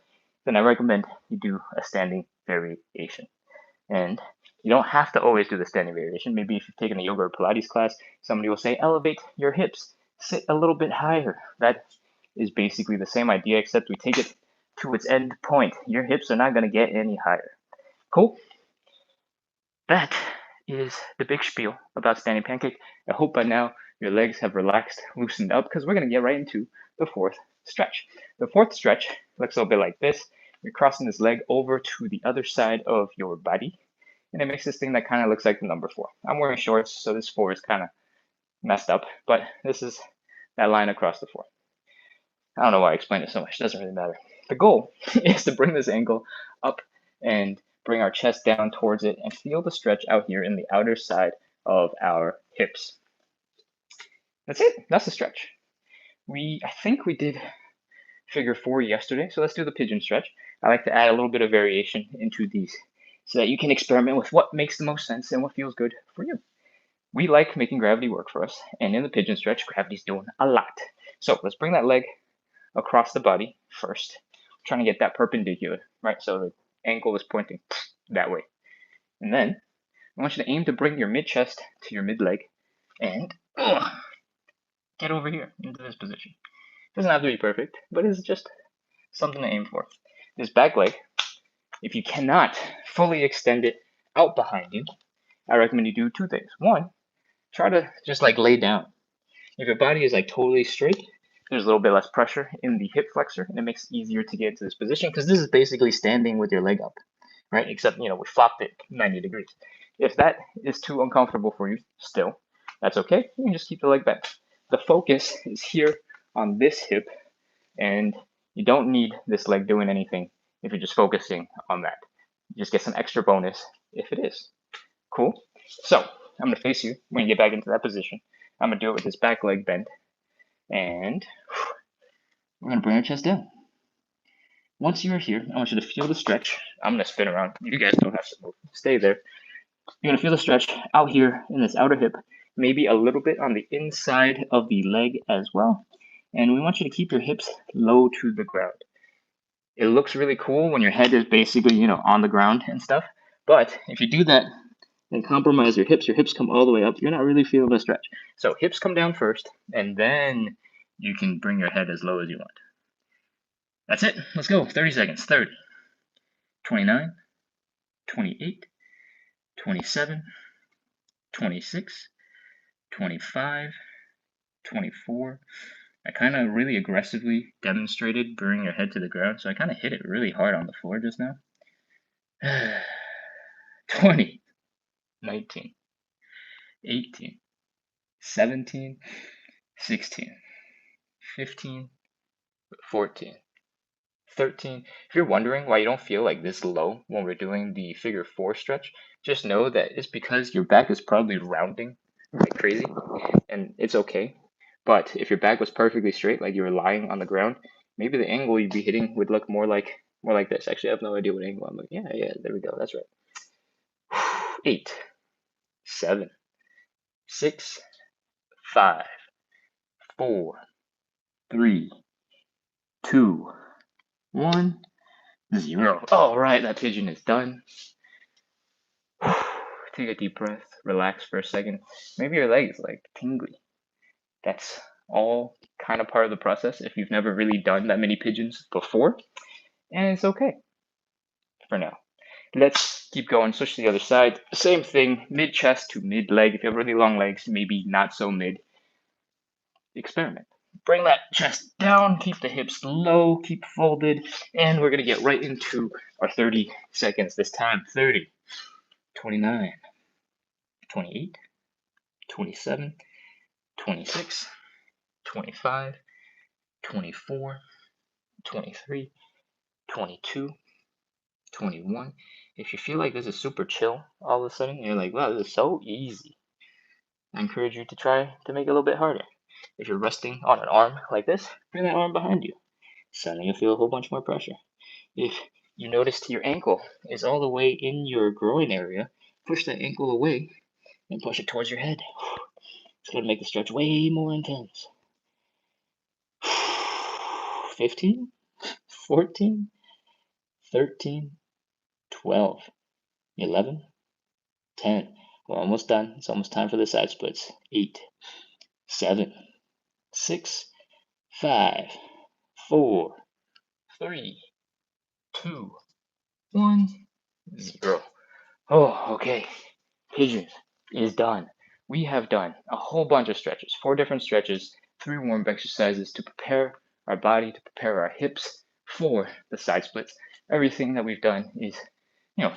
Then I recommend you do a standing variation. And you don't have to always do the standing variation. Maybe if you've taken a yoga or Pilates class, somebody will say, elevate your hips, sit a little bit higher. That is basically the same idea, except we take it to its end point. Your hips are not going to get any higher. Cool? That is the big spiel about standing pancake. I hope by now your legs have relaxed, loosened up, because we're going to get right into the fourth stretch. The fourth stretch looks a little bit like this. You're crossing this leg over to the other side of your body, and it makes this thing that kind of looks like the number 4. I'm wearing shorts, so this 4 is kind of messed up, but this is that line across the 4. I don't know why I explained it so much. It doesn't really matter. The goal is to bring this ankle up and bring our chest down towards it and feel the stretch out here in the outer side of our hips. That's it. That's the stretch. I think we did figure 4 yesterday, so let's do the pigeon stretch. I like to add a little bit of variation into these so that you can experiment with what makes the most sense and what feels good for you. We like making gravity work for us, and in the pigeon stretch, gravity's doing a lot. So let's bring that leg across the body first. I'm trying to get that perpendicular, right? So the ankle is pointing that way. And then I want you to aim to bring your mid-chest to your mid-leg and get over here into this position. It doesn't have to be perfect, but it's just something to aim for. This back leg, if you cannot fully extend it out behind you, I recommend you do 2 things. 1, try to just like lay down. If your body is like totally straight, there's a little bit less pressure in the hip flexor, and it makes it easier to get into this position because this is basically standing with your leg up, right? Except, we flopped it 90 degrees. If that is too uncomfortable for you still, that's okay. You can just keep the leg bent. The focus is here on this hip, and you don't need this leg doing anything if you're just focusing on that. You just get some extra bonus if it is. Cool? So I'm going to face you when you get back into that position. I'm going to do it with this back leg bent. And we're going to bring our chest down. Once you're here, I want you to feel the stretch. I'm going to spin around. You guys don't have to move. Stay there. You're going to feel the stretch out here in this outer hip, maybe a little bit on the inside of the leg as well. And we want you to keep your hips low to the ground. It looks really cool when your head is basically, on the ground and stuff. But if you do that and compromise your hips come all the way up, you're not really feeling the stretch. So hips come down first, and then you can bring your head as low as you want. That's it. Let's go. 30 seconds. 30, 29, 28, 27, 26, 25, 24. I kind of really aggressively demonstrated bringing your head to the ground, so I kind of hit it really hard on the floor just now. 20, 19, 18, 17, 16, 15, 14, 13. If you're wondering why you don't feel like this low when we're doing the figure 4 stretch, just know that it's because your back is probably rounding like crazy, and it's okay. But if your back was perfectly straight, like you were lying on the ground, maybe the angle you'd be hitting would look more like this. Actually, I have no idea what angle I'm looking. Yeah, there we go. That's right. 8, 7, 6, 5, 4, 3, 2, 1, 0. All right, that pigeon is done. Take a deep breath, relax for a second. Maybe your leg is like tingly. That's all kind of part of the process if you've never really done that many pigeons before, and it's okay for now. Let's keep going. Switch to the other side. Same thing, mid chest to mid leg. If you have really long legs, maybe not so mid. Experiment. Bring that chest down, keep the hips low, keep folded, and we're going to get right into our 30 seconds this time. 30, 29, 28, 27, 26, 25, 24, 23, 22, 21. If you feel like this is super chill all of a sudden, you're like, wow, this is so easy, I encourage you to try to make it a little bit harder. If you're resting on an arm like this, bring that arm behind you. Suddenly you'll feel a whole bunch more pressure. If you notice your ankle is all the way in your groin area, push that ankle away and push it towards your head. It's going to make the stretch way more intense. 15, 14, 13, 12, 11, 10. We're almost done. It's almost time for the side splits. 8, 7, 6, 5, 4, 3, 2, 1, 0. Oh, okay. Pigeons is done. We have done a whole bunch of stretches, 4 different stretches, 3 warm-up exercises to prepare our body, to prepare our hips for the side splits. Everything that we've done is,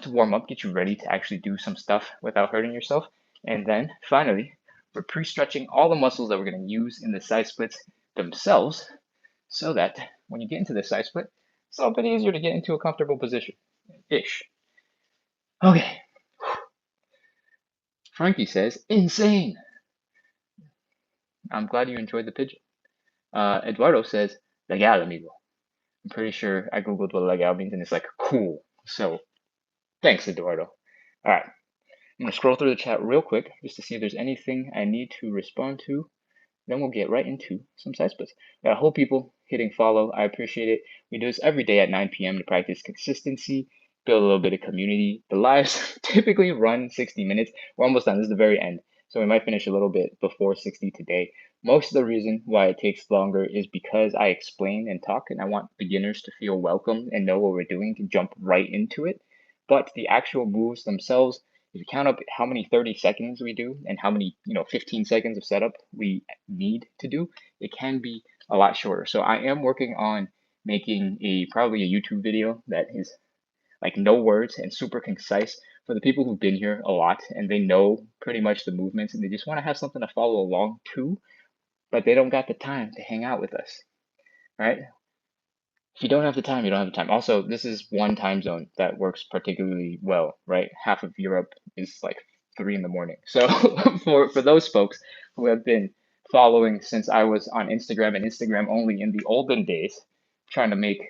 to warm up, get you ready to actually do some stuff without hurting yourself. And then finally, we're pre-stretching all the muscles that we're going to use in the side splits themselves so that when you get into the side split, it's a little bit easier to get into a comfortable position-ish. Okay. Frankie says, insane. I'm glad you enjoyed the pigeon. Eduardo says, legal, amigo. I'm pretty sure I googled what legal means and it's like cool. So thanks, Eduardo. All right. I'm going to scroll through the chat real quick just to see if there's anything I need to respond to. Then we'll get right into some side splits. Got a whole people hitting follow. I appreciate it. We do this every day at 9 p.m. to practice consistency, build a little bit of community. The lives typically run 60 minutes. We're almost done. This is the very end. So we might finish a little bit before 60 today. Most of the reason why it takes longer is because I explain and talk, and I want beginners to feel welcome and know what we're doing to jump right into it. But the actual moves themselves, if you count up how many 30 seconds we do and how many 15 seconds of setup we need to do, it can be a lot shorter. So I am working on making probably a YouTube video that is like no words and super concise for the people who've been here a lot and they know pretty much the movements and they just want to have something to follow along to, but they don't got the time to hang out with us, right? If you don't have the time, you don't have the time. Also, this is one time zone that works particularly well, right? Half of Europe is like 3 in the morning. So for those folks who have been following since I was on Instagram and Instagram only in the olden days, trying to make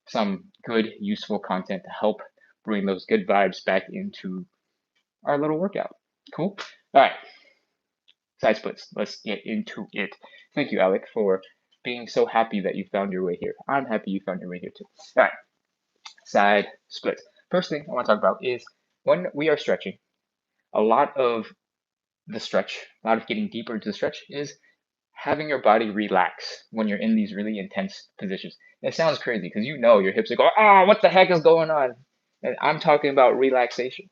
some good, useful content to help bring those good vibes back into our little workout. Cool? All right. Side splits. Let's get into it. Thank you, Alec, for being so happy that you found your way here. I'm happy you found your way here too. All right, side splits. First thing I want to talk about is when we are stretching, a lot of the stretch, a lot of getting deeper into the stretch is having your body relax when you're in these really intense positions. It sounds crazy because your hips are going, what the heck is going on? And I'm talking about relaxation.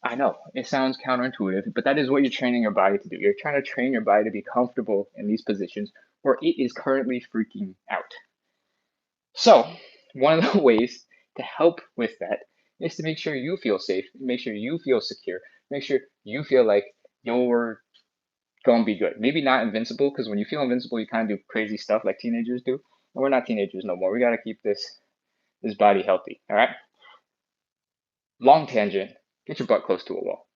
I know it sounds counterintuitive, but that is what you're training your body to do. You're trying to train your body to be comfortable in these positions where it is currently freaking out. So, one of the ways to help with that is to make sure you feel safe, make sure you feel secure, make sure you feel like you're going to be good. Maybe not invincible, because when you feel invincible, you kind of do crazy stuff like teenagers do. And we're not teenagers no more. We got to keep this body healthy, all right? Long tangent, get your butt close to a wall.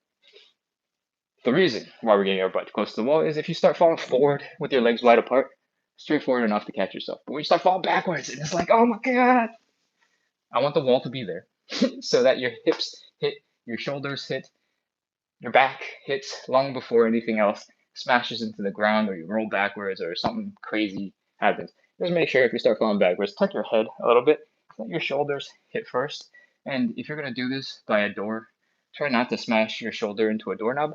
The reason why we're getting our butt close to the wall is if you start falling forward with your legs wide apart, straightforward enough to catch yourself. But when you start falling backwards, and it's like, oh my God, I want the wall to be there so that your hips hit, your shoulders hit, your back hits long before anything else smashes into the ground or you roll backwards or something crazy happens. Just make sure if you start falling backwards, tuck your head a little bit, let your shoulders hit first. And if you're going to do this by a door, try not to smash your shoulder into a doorknob.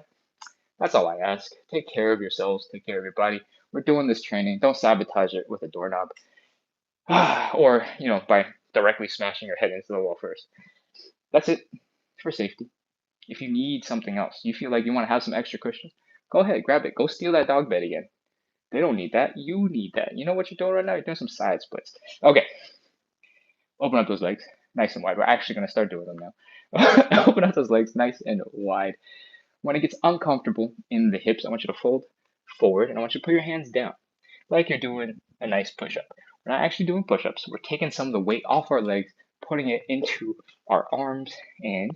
That's all I ask. Take care of yourselves, take care of your body. We're doing this training. Don't sabotage it with a doorknob. Or, by directly smashing your head into the wall first. That's it for safety. If you need something else, you feel like you want to have some extra cushion, go ahead, grab it. Go steal that dog bed again. They don't need that. You need that. You know what you're doing right now? You're doing some side splits. Okay. Open up those legs nice and wide. We're actually going to start doing them now. Open up those legs nice and wide. When it gets uncomfortable in the hips, I want you to fold forward and I want you to put your hands down like you're doing a nice push-up. We're not actually doing push-ups. We're taking some of the weight off our legs, putting it into our arms and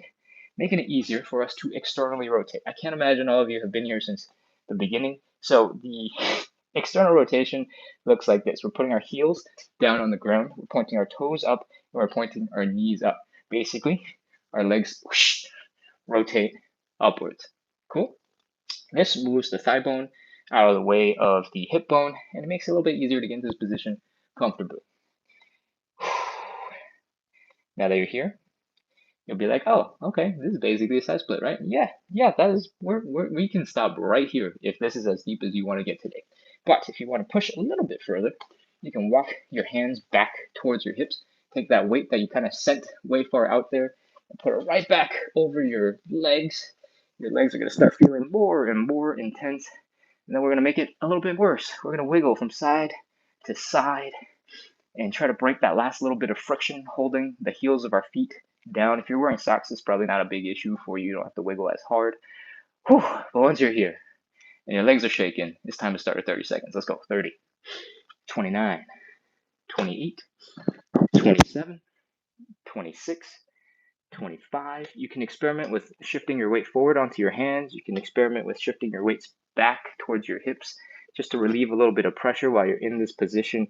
making it easier for us to externally rotate. I can't imagine all of you have been here since the beginning. So the external rotation looks like this. We're putting our heels down on the ground. We're pointing our toes up and we're pointing our knees up. Basically, our legs whoosh, rotate upwards. Cool? This moves the thigh bone out of the way of the hip bone and it makes it a little bit easier to get into this position comfortably. Now that you're here, you'll be like, oh, okay, this is basically a side split, right? Yeah, that is, we can stop right here if this is as deep as you want to get today. But if you want to push a little bit further, you can walk your hands back towards your hips, take that weight that you kind of sent way far out there, and put it right back over your legs. Your legs are going to start feeling more and more intense, and then we're going to make it a little bit worse. We're going to wiggle from side to side and try to break that last little bit of friction holding the heels of our feet down. If you're wearing socks, it's probably not a big issue for you. You don't have to wiggle as hard. Whew. But once you're here and your legs are shaking, it's time to start at 30 seconds. Let's go. 30, 29, 28, 27, 26, 25. You can experiment with shifting your weight forward onto your hands. You can experiment with shifting your weights back towards your hips just to relieve a little bit of pressure while you're in this position.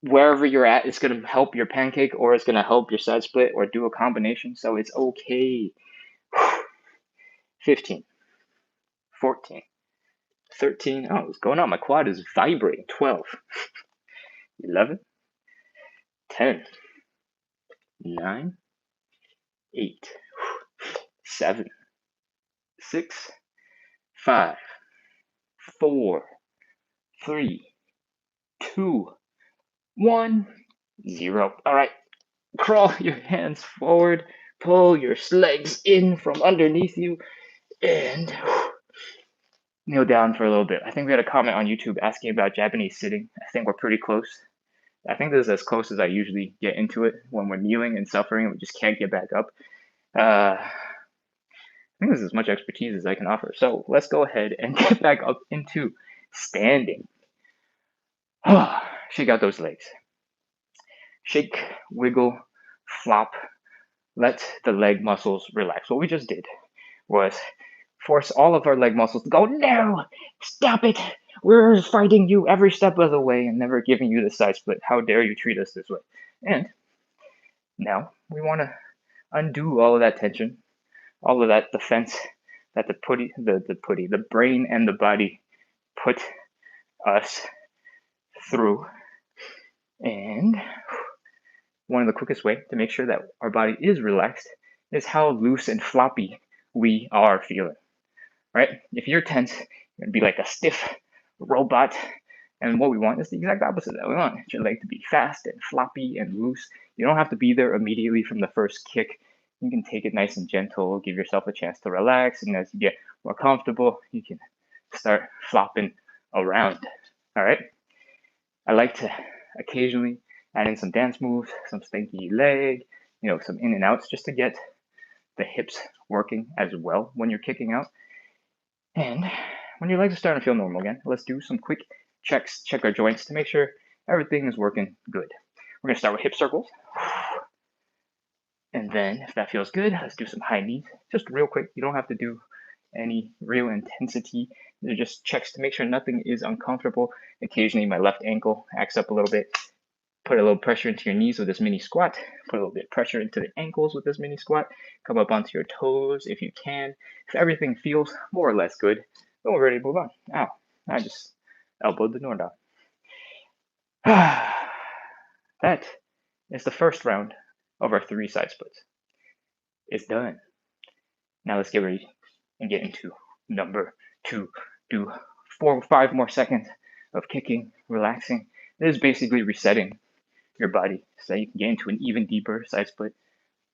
Wherever you're at, it's going to help your pancake or it's going to help your side split or do a combination. So it's okay. 15, 14, 13. Oh, what's going on? My quad is vibrating. 12, 11, 10, 9, 8, 7, 6, 5, 4, 3, 2, 1, 0. All right. Crawl your hands forward. Pull your legs in from underneath you. And kneel down for a little bit. I think we had a comment on YouTube asking about Japanese sitting. I think we're pretty close. I think this is as close as I usually get into it when we're kneeling and suffering and we just can't get back up. I think this is as much expertise as I can offer. So let's go ahead and get back up into standing. Shake out those legs. Shake, wiggle, flop. Let the leg muscles relax. What we just did was force all of our leg muscles to go, no, stop it. We're fighting you every step of the way and never giving you the side split. How dare you treat us this way? And now we want to undo all of that tension, all of that defense that the brain and the body put us through. And one of the quickest way to make sure that our body is relaxed is how loose and floppy we are feeling. Right? If you're tense, you're gonna be like a stiff robot. And what we want is the exact opposite that we want. Your leg to be fast and floppy and loose. You don't have to be there immediately from the first kick. You can take it nice and gentle, give yourself a chance to relax, and as you get more comfortable, you can start flopping around. All right? I like to occasionally add in some dance moves, some stinky leg, some in and outs just to get the hips working as well when you're kicking out. And when your legs are starting to feel normal again, let's do some quick checks, check our joints to make sure everything is working good. We're going to start with hip circles. And then if that feels good, let's do some high knees. Just real quick. You don't have to do any real intensity. They're just checks to make sure nothing is uncomfortable. Occasionally my left ankle acts up a little bit. Put a little pressure into your knees with this mini squat. Put a little bit of pressure into the ankles with this mini squat. Come up onto your toes if you can. If everything feels more or less good, then we're ready to move on. Ow, I just elbowed the door down. That is the first round of our 3 side splits. It's done. Now let's get ready and get into number 2. Do 4 or 5 more seconds of kicking, relaxing. This is basically resetting your body so that you can get into an even deeper side split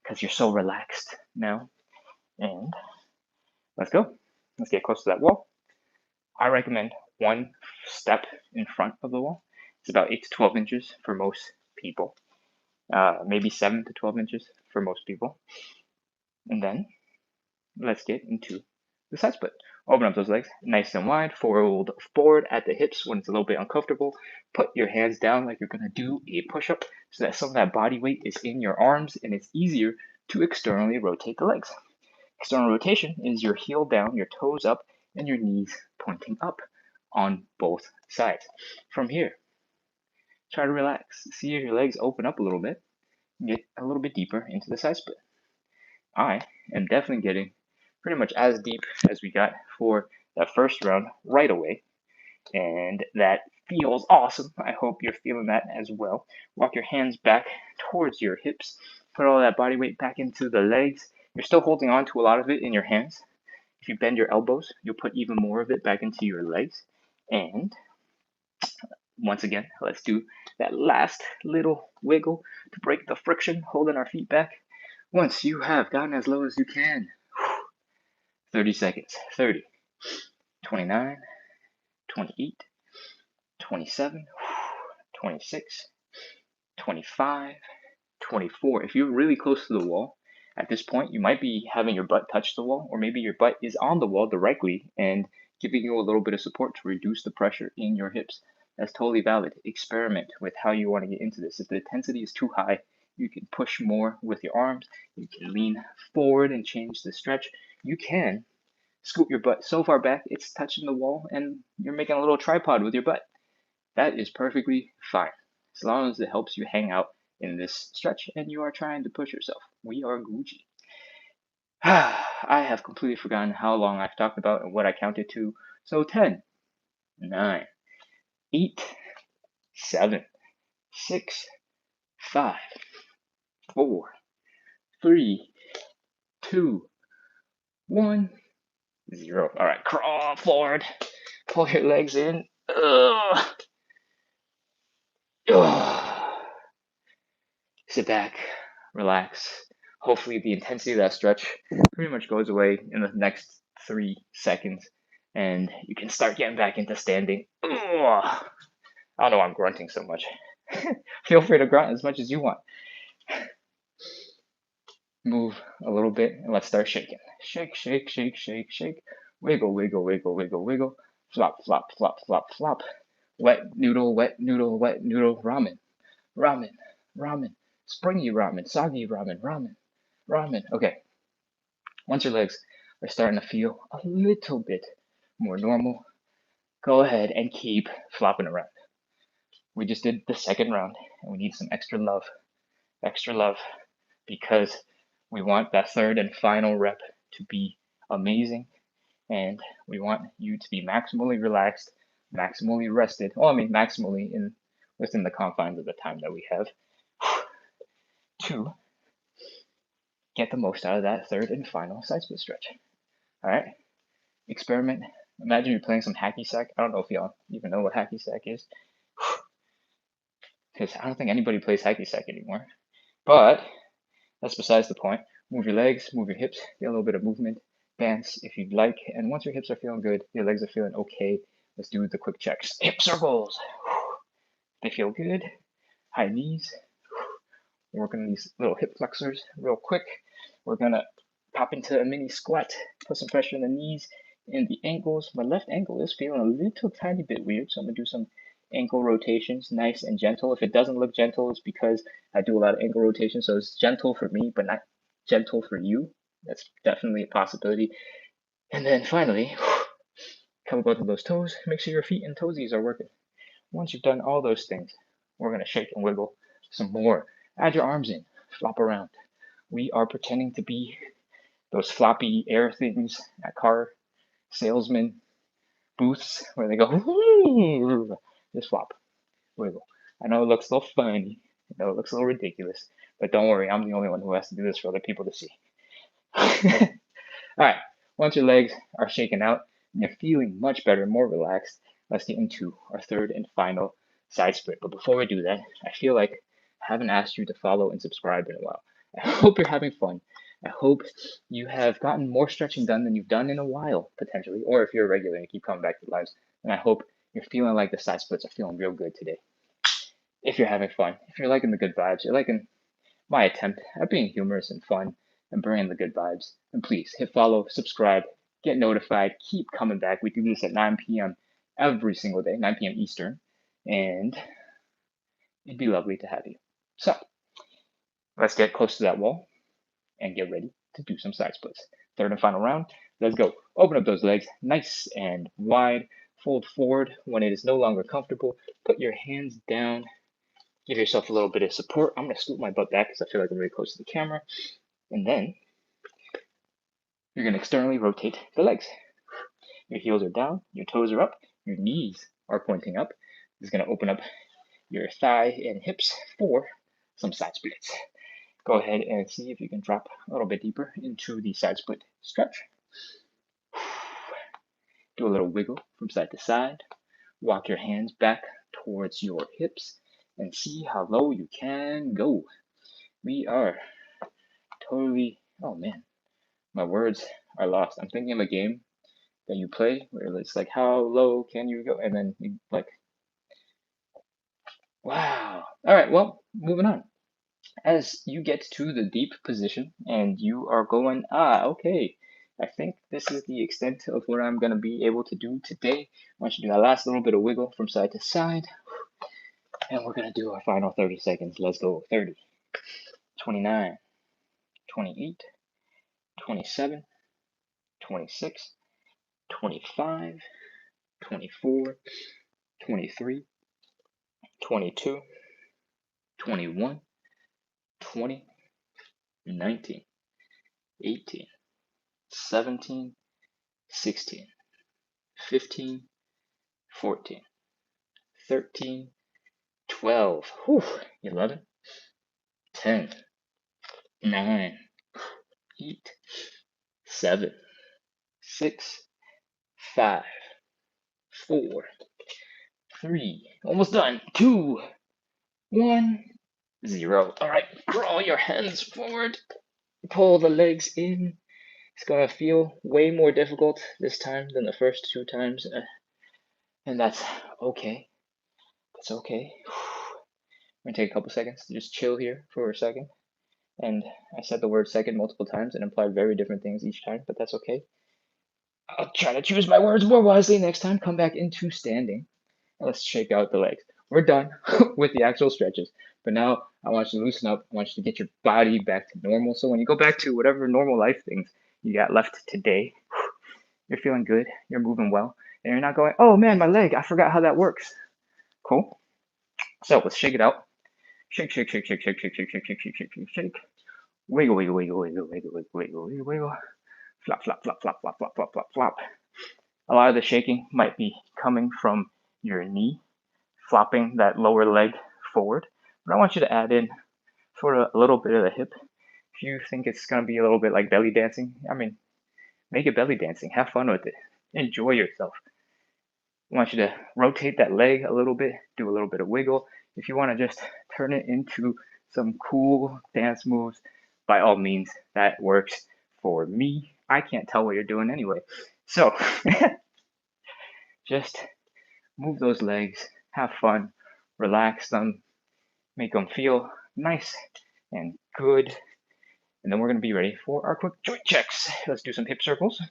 because you're so relaxed now. And let's go. Let's get close to that wall. I recommend 1 step in front of the wall. It's about 8 to 12 inches for most people. Maybe 7 to 12 inches for most people. And then let's get into the side split. Open up those legs nice and wide. Fold forward at the hips when it's a little bit uncomfortable. Put your hands down like you're going to do a push-up so that some of that body weight is in your arms and it's easier to externally rotate the legs. External rotation is your heel down, your toes up, and your knees pointing up on both sides. From here, try to relax. See if your legs open up a little bit. Get a little bit deeper into the side split. I am definitely getting pretty much as deep as we got for that first round right away. And that feels awesome. I hope you're feeling that as well. Walk your hands back towards your hips. Put all that body weight back into the legs. You're still holding on to a lot of it in your hands. If you bend your elbows, you'll put even more of it back into your legs. And once again, let's do that last little wiggle to break the friction, holding our feet back. Once you have gotten as low as you can, 30 seconds, 30, 29, 28, 27, 26, 25, 24. If you're really close to the wall, at this point, you might be having your butt touch the wall, or maybe your butt is on the wall directly and giving you a little bit of support to reduce the pressure in your hips. That's totally valid. Experiment with how you want to get into this. If the intensity is too high, you can push more with your arms. You can lean forward and change the stretch. You can scoot your butt so far back it's touching the wall and you're making a little tripod with your butt. That is perfectly fine, as long as it helps you hang out in this stretch and you are trying to push yourself. We are Gucci. I have completely forgotten how long I've talked about and what I counted to. So 10, 9, 8, 7, 6, 5, 4, 3, 2, 1, 0. All right, crawl forward. Pull your legs in. Ugh. Ugh. Sit back, relax. Hopefully the intensity of that stretch pretty much goes away in the next 3 seconds and you can start getting back into standing. Ugh. I don't know why I'm grunting so much. Feel free to grunt as much as you want. Move a little bit and let's start shaking. Shake, shake, shake, shake, shake. Wiggle, wiggle, wiggle, wiggle, wiggle. Flop, flop, flop, flop, flop. Wet noodle, wet noodle, wet noodle. Ramen, ramen, ramen. Springy ramen, soggy ramen, ramen, ramen. Okay. Once your legs are starting to feel a little bit more normal, go ahead and keep flopping around. We just did the second round and we need some extra love, because we want that third and final rep to be amazing and we want you to be maximally relaxed, maximally rested. Well, I mean, maximally within the confines of the time that we have to get the most out of that third and final side split stretch. All right, experiment. Imagine you're playing some hacky sack. I don't know if y'all even know what hacky sack is, because I don't think anybody plays hacky sack anymore. But that's besides the point. Move your legs, move your hips, get a little bit of movement. Dance if you'd like. And once your hips are feeling good, your legs are feeling okay, let's do the quick checks. Hip circles. They feel good. High knees. Working these little hip flexors real quick. We're gonna pop into a mini squat, put some pressure in the knees and the ankles. My left ankle is feeling a little tiny bit weird, so I'm gonna do some ankle rotations, nice and gentle. If it doesn't look gentle, it's because I do a lot of ankle rotations, so it's gentle for me, but not gentle for you. That's definitely a possibility. And then finally, cover both of those toes. Make sure your feet and toesies are working. Once you've done all those things, we're gonna shake and wiggle some more. Add your arms in, flop around. We are pretending to be those floppy air things at car salesman booths where they go, just flop, wiggle. I know it looks a little funny. I know it looks a little ridiculous, but don't worry, I'm the only one who has to do this for other people to see. All right, once your legs are shaken out and you're feeling much better, more relaxed, let's get into our third and final side split. But before we do that, I feel like I haven't asked you to follow and subscribe in a while. I hope you're having fun. I hope you have gotten more stretching done than you've done in a while, potentially. Or if you're a regular and you keep coming back to the lives, then I hope you're feeling like the side splits are feeling real good today. If you're having fun, if you're liking the good vibes, you're liking my attempt at being humorous and fun and bringing the good vibes, then please hit follow, subscribe, get notified, keep coming back. We do this at 9 p.m. every single day, 9 p.m. Eastern, and it'd be lovely to have you. So let's get close to that wall and get ready to do some side splits. Third and final round. Let's go. Open up those legs nice and wide. Fold forward when it is no longer comfortable. Put your hands down. Give yourself a little bit of support. I'm going to scoot my butt back because I feel like I'm really close to the camera. And then you're going to externally rotate the legs. Your heels are down. Your toes are up. Your knees are pointing up. This is going to open up your thigh and hips for some side splits. Go ahead and see if you can drop a little bit deeper into the side split stretch. Do a little wiggle from side to side. Walk your hands back towards your hips and see how low you can go. We are totally, oh man, my words are lost. I'm thinking of a game that you play where it's like, how low can you go? And then you like, wow. All right, well, moving on. As you get to the deep position and you are going, okay, I think this is the extent of what I'm going to be able to do today. I want you to do that last little bit of wiggle from side to side. And we're going to do our final 30 seconds. Let's go. 30, 29, 28, 27, 26, 25, 24, 23, 22, 21, 20, 19, 18, 17, 16, 15, 14, 13, 12, 11, 10, 9, 8, 7, 6, 5, 4, 3, almost done, 2, 1, 0. All right, crawl your hands forward, pull the legs in. It's gonna feel way more difficult this time than the first 2 times, and that's okay. That's okay. We're gonna take a couple seconds to just chill here for a second. And I said the word second multiple times and implied very different things each time, but that's okay. I'll try to choose my words more wisely next time. Come back into standing. Let's shake out the legs. We're done with the actual stretches. But now I want you to loosen up. I want you to get your body back to normal. So when you go back to whatever normal life things you got left today, you're feeling good. You're moving well. And you're not going, oh man, my leg. I forgot how that works. Cool. So let's shake it out. Shake, shake, shake, shake, shake, shake, shake, shake, shake, shake, shake, shake, shake. Wiggle, wiggle, wiggle, wiggle, wiggle, wiggle, wiggle, wiggle, wiggle. Flop, flop, flop, flop, flop, flop, flop, flop, flop. A lot of the shaking might be coming from your knee, flopping that lower leg forward. But I want you to add in sort of a little bit of the hip. If you think it's going to be a little bit like belly dancing, I mean, make it belly dancing. Have fun with it. Enjoy yourself. I want you to rotate that leg a little bit, do a little bit of wiggle. If you want to just turn it into some cool dance moves, by all means, that works for me. I can't tell what you're doing anyway. So just move those legs, have fun, relax them, make them feel nice and good. And then we're going to be ready for our quick joint checks. Let's do some hip circles.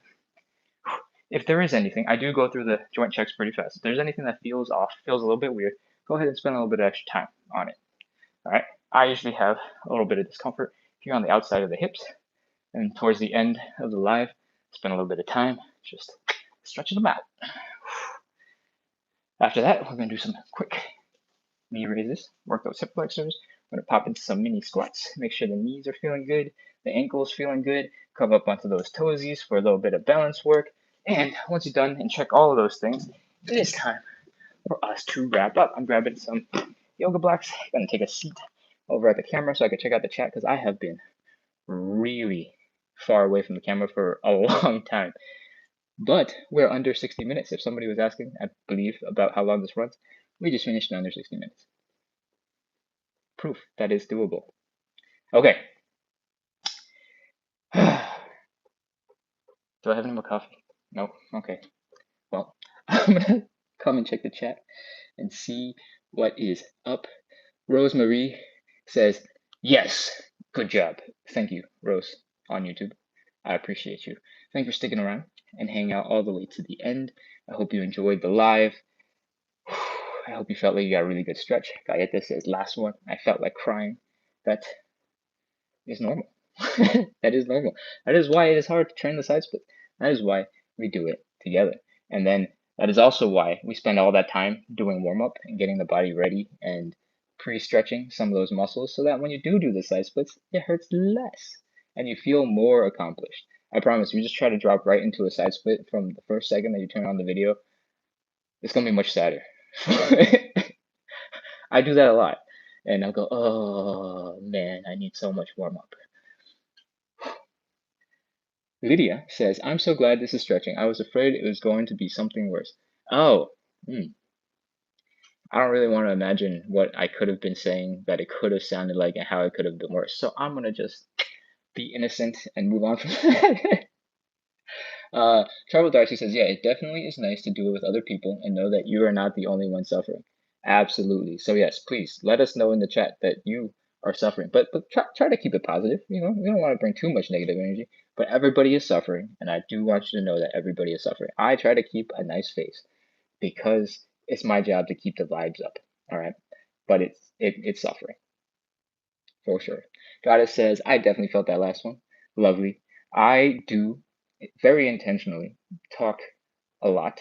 If there is anything, I do go through the joint checks pretty fast. If there's anything that feels off, feels a little bit weird, go ahead and spend a little bit of extra time on it. All right. I usually have a little bit of discomfort here on the outside of the hips, and towards the end of the live, spend a little bit of time just stretching them out. After that, we're going to do some quick knee raises, work those hip flexors. We're going to pop into some mini squats, make sure the knees are feeling good, the ankles feeling good, come up onto those toesies for a little bit of balance work. And once you're done and check all of those things, it is time for us to wrap up. I'm grabbing some yoga blocks. I'm going to take a seat over at the camera so I can check out the chat because I have been really far away from the camera for a long time. But we're under 60 minutes. If somebody was asking, I believe, about how long this runs, we just finished in under 60 minutes. Proof that is doable. Okay. Do I have any more coffee? No? Okay. Well, I'm going to come and check the chat and see what is up. Rosemarie says, yes, good job. Thank you, Rose, on YouTube. I appreciate you. Thanks for sticking around and hanging out all the way to the end. I hope you enjoyed the live. I hope you felt like you got a really good stretch. Galleta says, last one, I felt like crying. That is normal. That is normal. That is why it is hard to train the side split. That is why we do it together. And then that is also why we spend all that time doing warm-up and getting the body ready and pre-stretching some of those muscles so that when you do the side splits, it hurts less and you feel more accomplished. I promise, you just try to drop right into a side split from the first second that you turn on the video, it's going to be much sadder. I do that a lot. and I'll go, oh man, I need so much warm up. Lydia says, I'm so glad this is stretching. I was afraid it was going to be something worse. Oh, I don't really want to imagine what I could have been saying that it could have sounded like and how it could have been worse. So I'm going to just be innocent and move on from that. Travel Darcy says, yeah, it definitely is nice to do it with other people and know that you are not the only one suffering. Absolutely. So yes, please let us know in the chat that you are suffering, but try to keep it positive. You know, we don't want to bring too much negative energy, but everybody is suffering, and I do want you to know that everybody is suffering. I try to keep a nice face because it's my job to keep the vibes up. All right, but it's suffering for sure. Goddess says, I definitely felt that last one. Lovely. I do very intentionally talk a lot.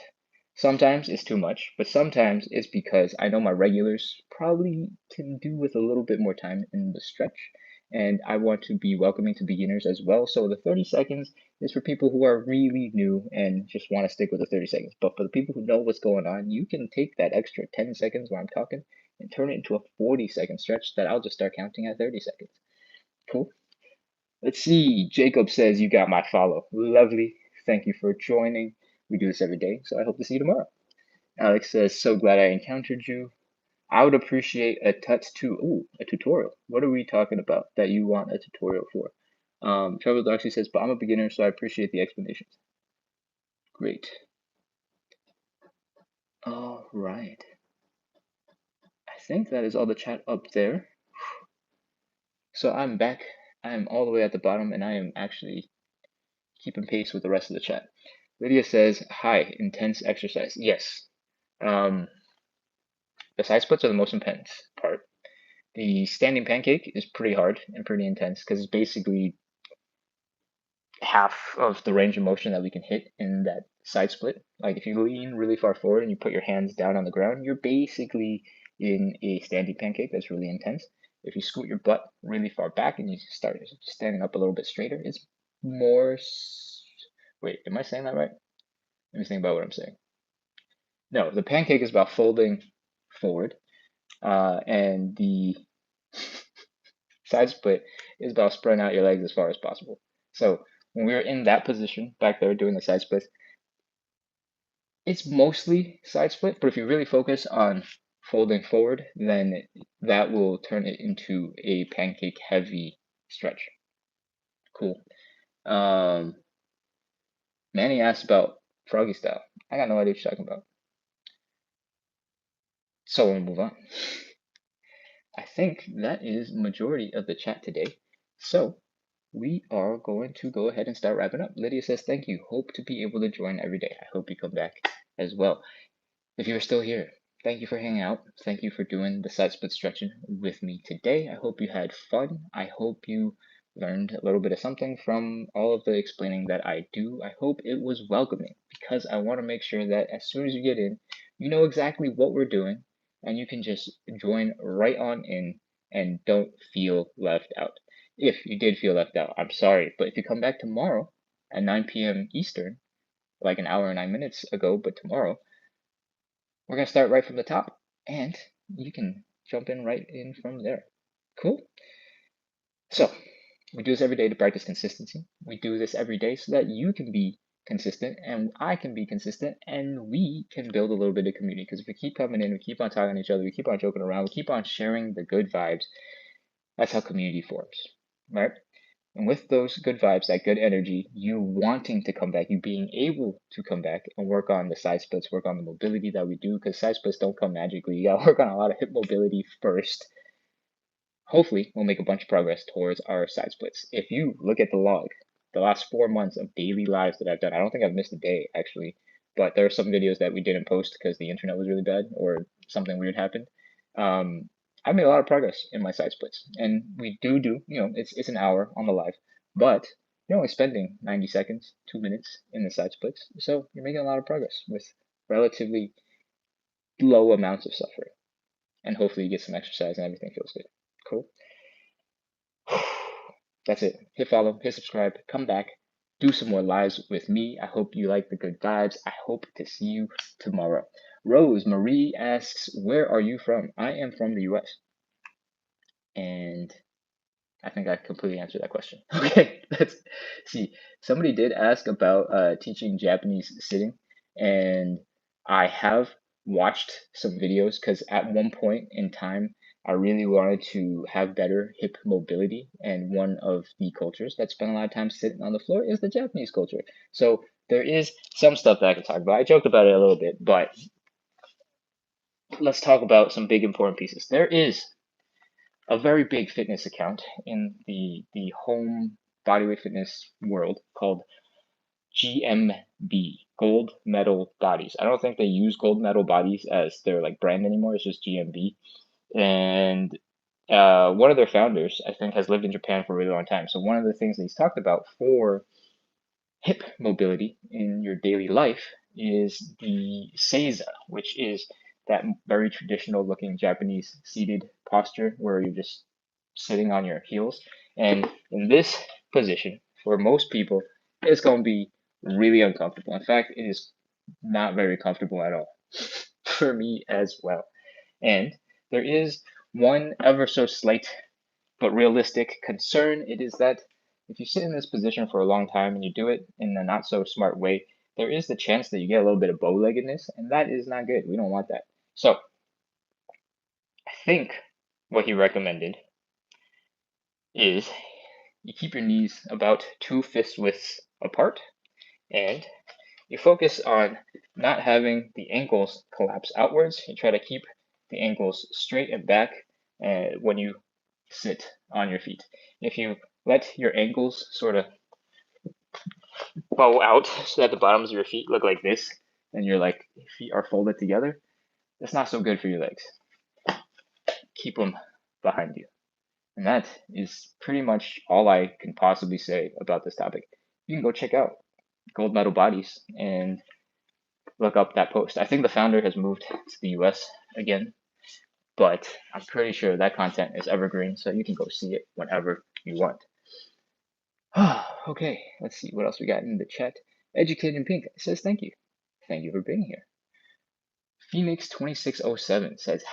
Sometimes it's too much, but sometimes it's because I know my regulars probably can do with a little bit more time in the stretch. And I want to be welcoming to beginners as well. So the 30 seconds is for people who are really new and just want to stick with the 30 seconds. But for the people who know what's going on, you can take that extra 10 seconds while I'm talking and turn it into a 40-second stretch that I'll just start counting at 30 seconds. Cool. Let's see. Jacob says you got my follow. Lovely. Thank you for joining. We do this every day, so I hope to see you tomorrow. Alex says, so glad I encountered you. I would appreciate a a tutorial. What are we talking about that you want a tutorial for? Travel Doxy says, but I'm a beginner, so I appreciate the explanations. Great. All right. I think that is all the chat up there. So I'm back. I'm all the way at the bottom, and I am actually keeping pace with the rest of the chat. Lydia says, hi, intense exercise. Yes. The side splits are the most intense part. The standing pancake is pretty hard and pretty intense because it's basically half of the range of motion that we can hit in that side split. Like if you lean really far forward and you put your hands down on the ground, you're basically in a standing pancake that's really intense. If you scoot your butt really far back and you start standing up a little bit straighter, it's more. Wait, am I saying that right? Let me think about what I'm saying. No, the pancake is about folding forward, and the side split is about spreading out your legs as far as possible. So when we're in that position back there doing the side splits, it's mostly side split, but if you really focus on folding forward, then that will turn it into a pancake heavy stretch. Cool. Manny asked about froggy style. I got no idea what you're talking about. So we'll move on. I think that is majority of the chat today. So we are going to go ahead and start wrapping up. Lydia says, thank you. Hope to be able to join every day. I hope you come back as well. If you're still here, thank you for hanging out. Thank you for doing the side split stretching with me today. I hope you had fun. I hope you learned a little bit of something from all of the explaining that I do. I hope it was welcoming because I want to make sure that as soon as you get in, you know exactly what we're doing and you can just join right on in and don't feel left out. If you did feel left out, I'm sorry, but if you come back tomorrow at 9 p.m. Eastern, like an hour and 9 minutes ago, but tomorrow, we're going to start right from the top, and you can jump in right in from there. Cool. So we do this every day to practice consistency. We do this every day so that you can be consistent and I can be consistent and we can build a little bit of community. Because if we keep coming in, we keep on talking to each other, we keep on joking around, we keep on sharing the good vibes, that's how community forms, right? And with those good vibes, that good energy, you wanting to come back, you being able to come back and work on the side splits, work on the mobility that we do, because side splits don't come magically. You gotta work on a lot of hip mobility first. Hopefully, we'll make a bunch of progress towards our side splits. If you look at the log, the last 4 months of daily lives that I've done, I don't think I've missed a day actually, but there are some videos that we didn't post because the internet was really bad or something weird happened. I've made a lot of progress in my side splits, and we do, you know, it's an hour on the live, but you're only spending 90 seconds, 2 minutes in the side splits, so you're making a lot of progress with relatively low amounts of suffering, and hopefully you get some exercise and everything feels good. Cool. That's it. Hit follow, hit subscribe, come back, do some more lives with me. I hope you like the good vibes. I hope to see you tomorrow. Rose Marie asks, where are you from? I am from the US. And I think I completely answered that question. Okay, let's see. Somebody did ask about teaching Japanese sitting, and I have watched some videos because at one point in time, I really wanted to have better hip mobility, and one of the cultures that spend a lot of time sitting on the floor is the Japanese culture. So there is some stuff that I can talk about. I joked about it a little bit, but let's talk about some big important pieces. There is a very big fitness account in the home bodyweight fitness world called GMB, Gold Medal Bodies. I don't think they use Gold Medal Bodies as their like brand anymore. It's just GMB. And one of their founders, I think, has lived in Japan for a really long time. So one of the things that he's talked about for hip mobility in your daily life is the seiza, which is that very traditional looking Japanese seated posture where you're just sitting on your heels. And in this position, for most people, it's going to be really uncomfortable. In fact, it is not very comfortable at all for me as well. And there is one ever so slight but realistic concern. It is that if you sit in this position for a long time and you do it in a not so smart way, there is the chance that you get a little bit of bow-leggedness, and that is not good. We don't want that. So I think what he recommended is you keep your knees about 2 fist widths apart, and you focus on not having the ankles collapse outwards. You try to keep the ankles straight and back when you sit on your feet. If you let your ankles sort of bow out so that the bottoms of your feet look like this, and your feet are folded together, that's not so good for your legs. Keep them behind you. And that is pretty much all I can possibly say about this topic. You can go check out Gold Medal Bodies and look up that post. I think the founder has moved to the US again, but I'm pretty sure that content is evergreen, so you can go see it whenever you want. Okay, let's see what else we got in the chat. Educated in Pink says thank you. Thank you for being here. Phoenix 2607 says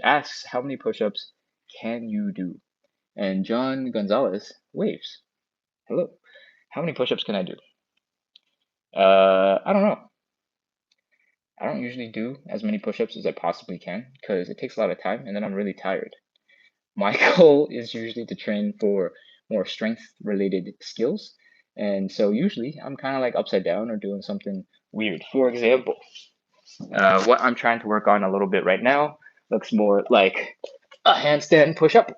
asks how many push-ups can you do? And John Gonzalez waves. Hello. How many push-ups can I do? I don't know. I don't usually do as many push-ups as I possibly can because it takes a lot of time and then I'm really tired. My goal is usually to train for more strength-related skills. And so usually I'm kind of like upside down or doing something weird. For example, what I'm trying to work on a little bit right now looks more like a handstand push-up.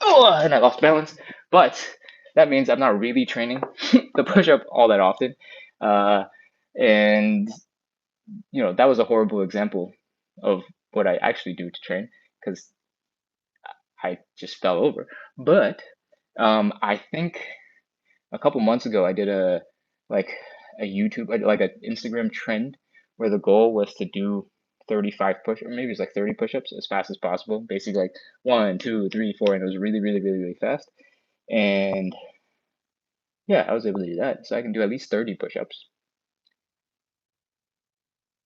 Oh, and I lost balance. But that means I'm not really training the push-up all that often. And, that was a horrible example of what I actually do to train because I just fell over. But I think a couple months ago I did a YouTube, like an Instagram trend where the goal was to do 35 push, or maybe it's like 30 push-ups as fast as possible. Basically like 1, 2, 3, 4, and it was really, really, really, really fast. And yeah, I was able to do that. So I can do at least 30 push-ups.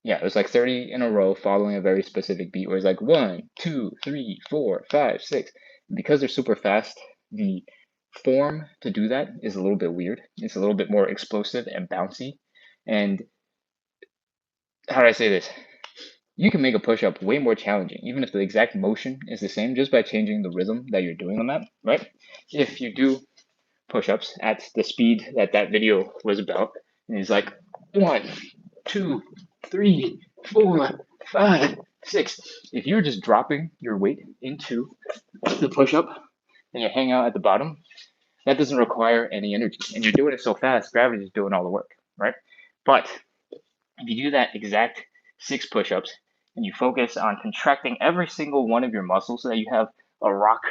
Yeah, it was like 30 in a row following a very specific beat where it's like 1, 2, 3, 4, 5, 6. Because they're super fast, the form to do that is a little bit weird. It's a little bit more explosive and bouncy. And how do I say this? You can make a push-up way more challenging, even if the exact motion is the same, just by changing the rhythm that you're doing them at, right? If you do push-ups at the speed that video was about, and it's like 1, 2, 3, 4, 5, 6. If you're just dropping your weight into the push-up and you hang out at the bottom, that doesn't require any energy. And you're doing it so fast, gravity is doing all the work, right? But if you do that exact 6 push-ups and you focus on contracting every single one of your muscles so that you have a rock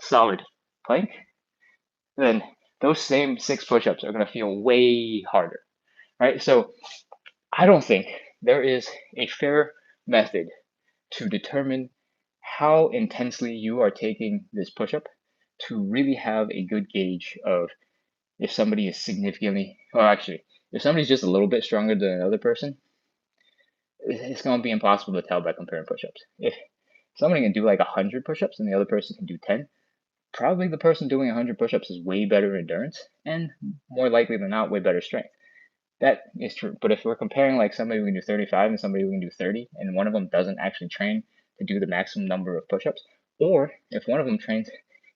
solid plank, then those same 6 push-ups are going to feel way harder, right? So I don't think there is a fair method to determine how intensely you are taking this push-up to really have a good gauge of if somebody is significantly, or actually, if somebody's just a little bit stronger than another person, it's going to be impossible to tell by comparing push-ups. somebody can do like 100 push-ups and the other person can do 10, probably the person doing 100 push-ups is way better endurance and more likely than not way better strength. That is true. But if we're comparing like somebody who can do 35 and somebody who can do 30, and one of them doesn't actually train to do the maximum number of push-ups, or if one of them trains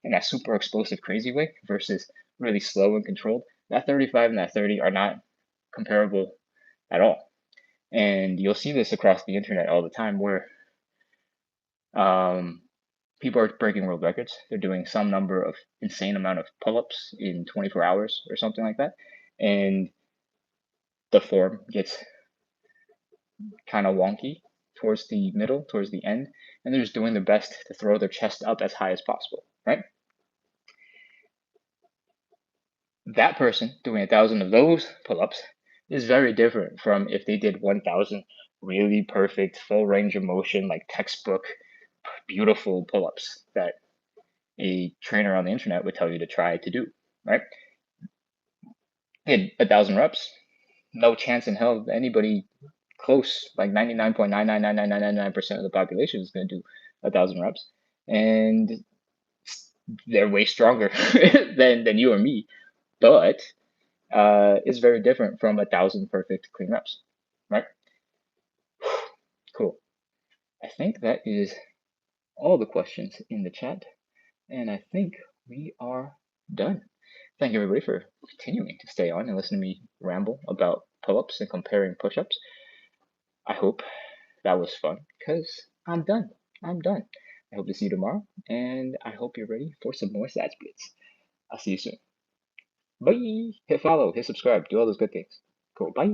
in that super explosive crazy way versus really slow and controlled, that 35 and that 30 are not comparable at all. And you'll see this across the internet all the time where people are breaking world records. They're doing some number of insane amount of pull-ups in 24 hours or something like that. And the form gets kind of wonky towards the middle, towards the end, and they're just doing their best to throw their chest up as high as possible, right? That person doing 1,000 of those pull-ups is very different from if they did 1,000 really perfect, full range of motion, like textbook, beautiful pull-ups that a trainer on the internet would tell you to try to do, right? Did 1,000 reps, no chance in hell anybody close, like 99.99999% of the population is going to do 1,000 reps, and they're way stronger than you or me, but it's very different from 1,000 perfect clean reps, right? Cool. I think that is all the questions in the chat, and I think we are done. Thank you everybody for continuing to stay on and listen to me ramble about pull-ups and comparing push-ups. I hope that was fun because I'm done. I'm done. I hope to see you tomorrow, and I hope you're ready for some more side splits. I'll see you soon. Bye. Hit follow, hit subscribe, do all those good things. Cool. Bye.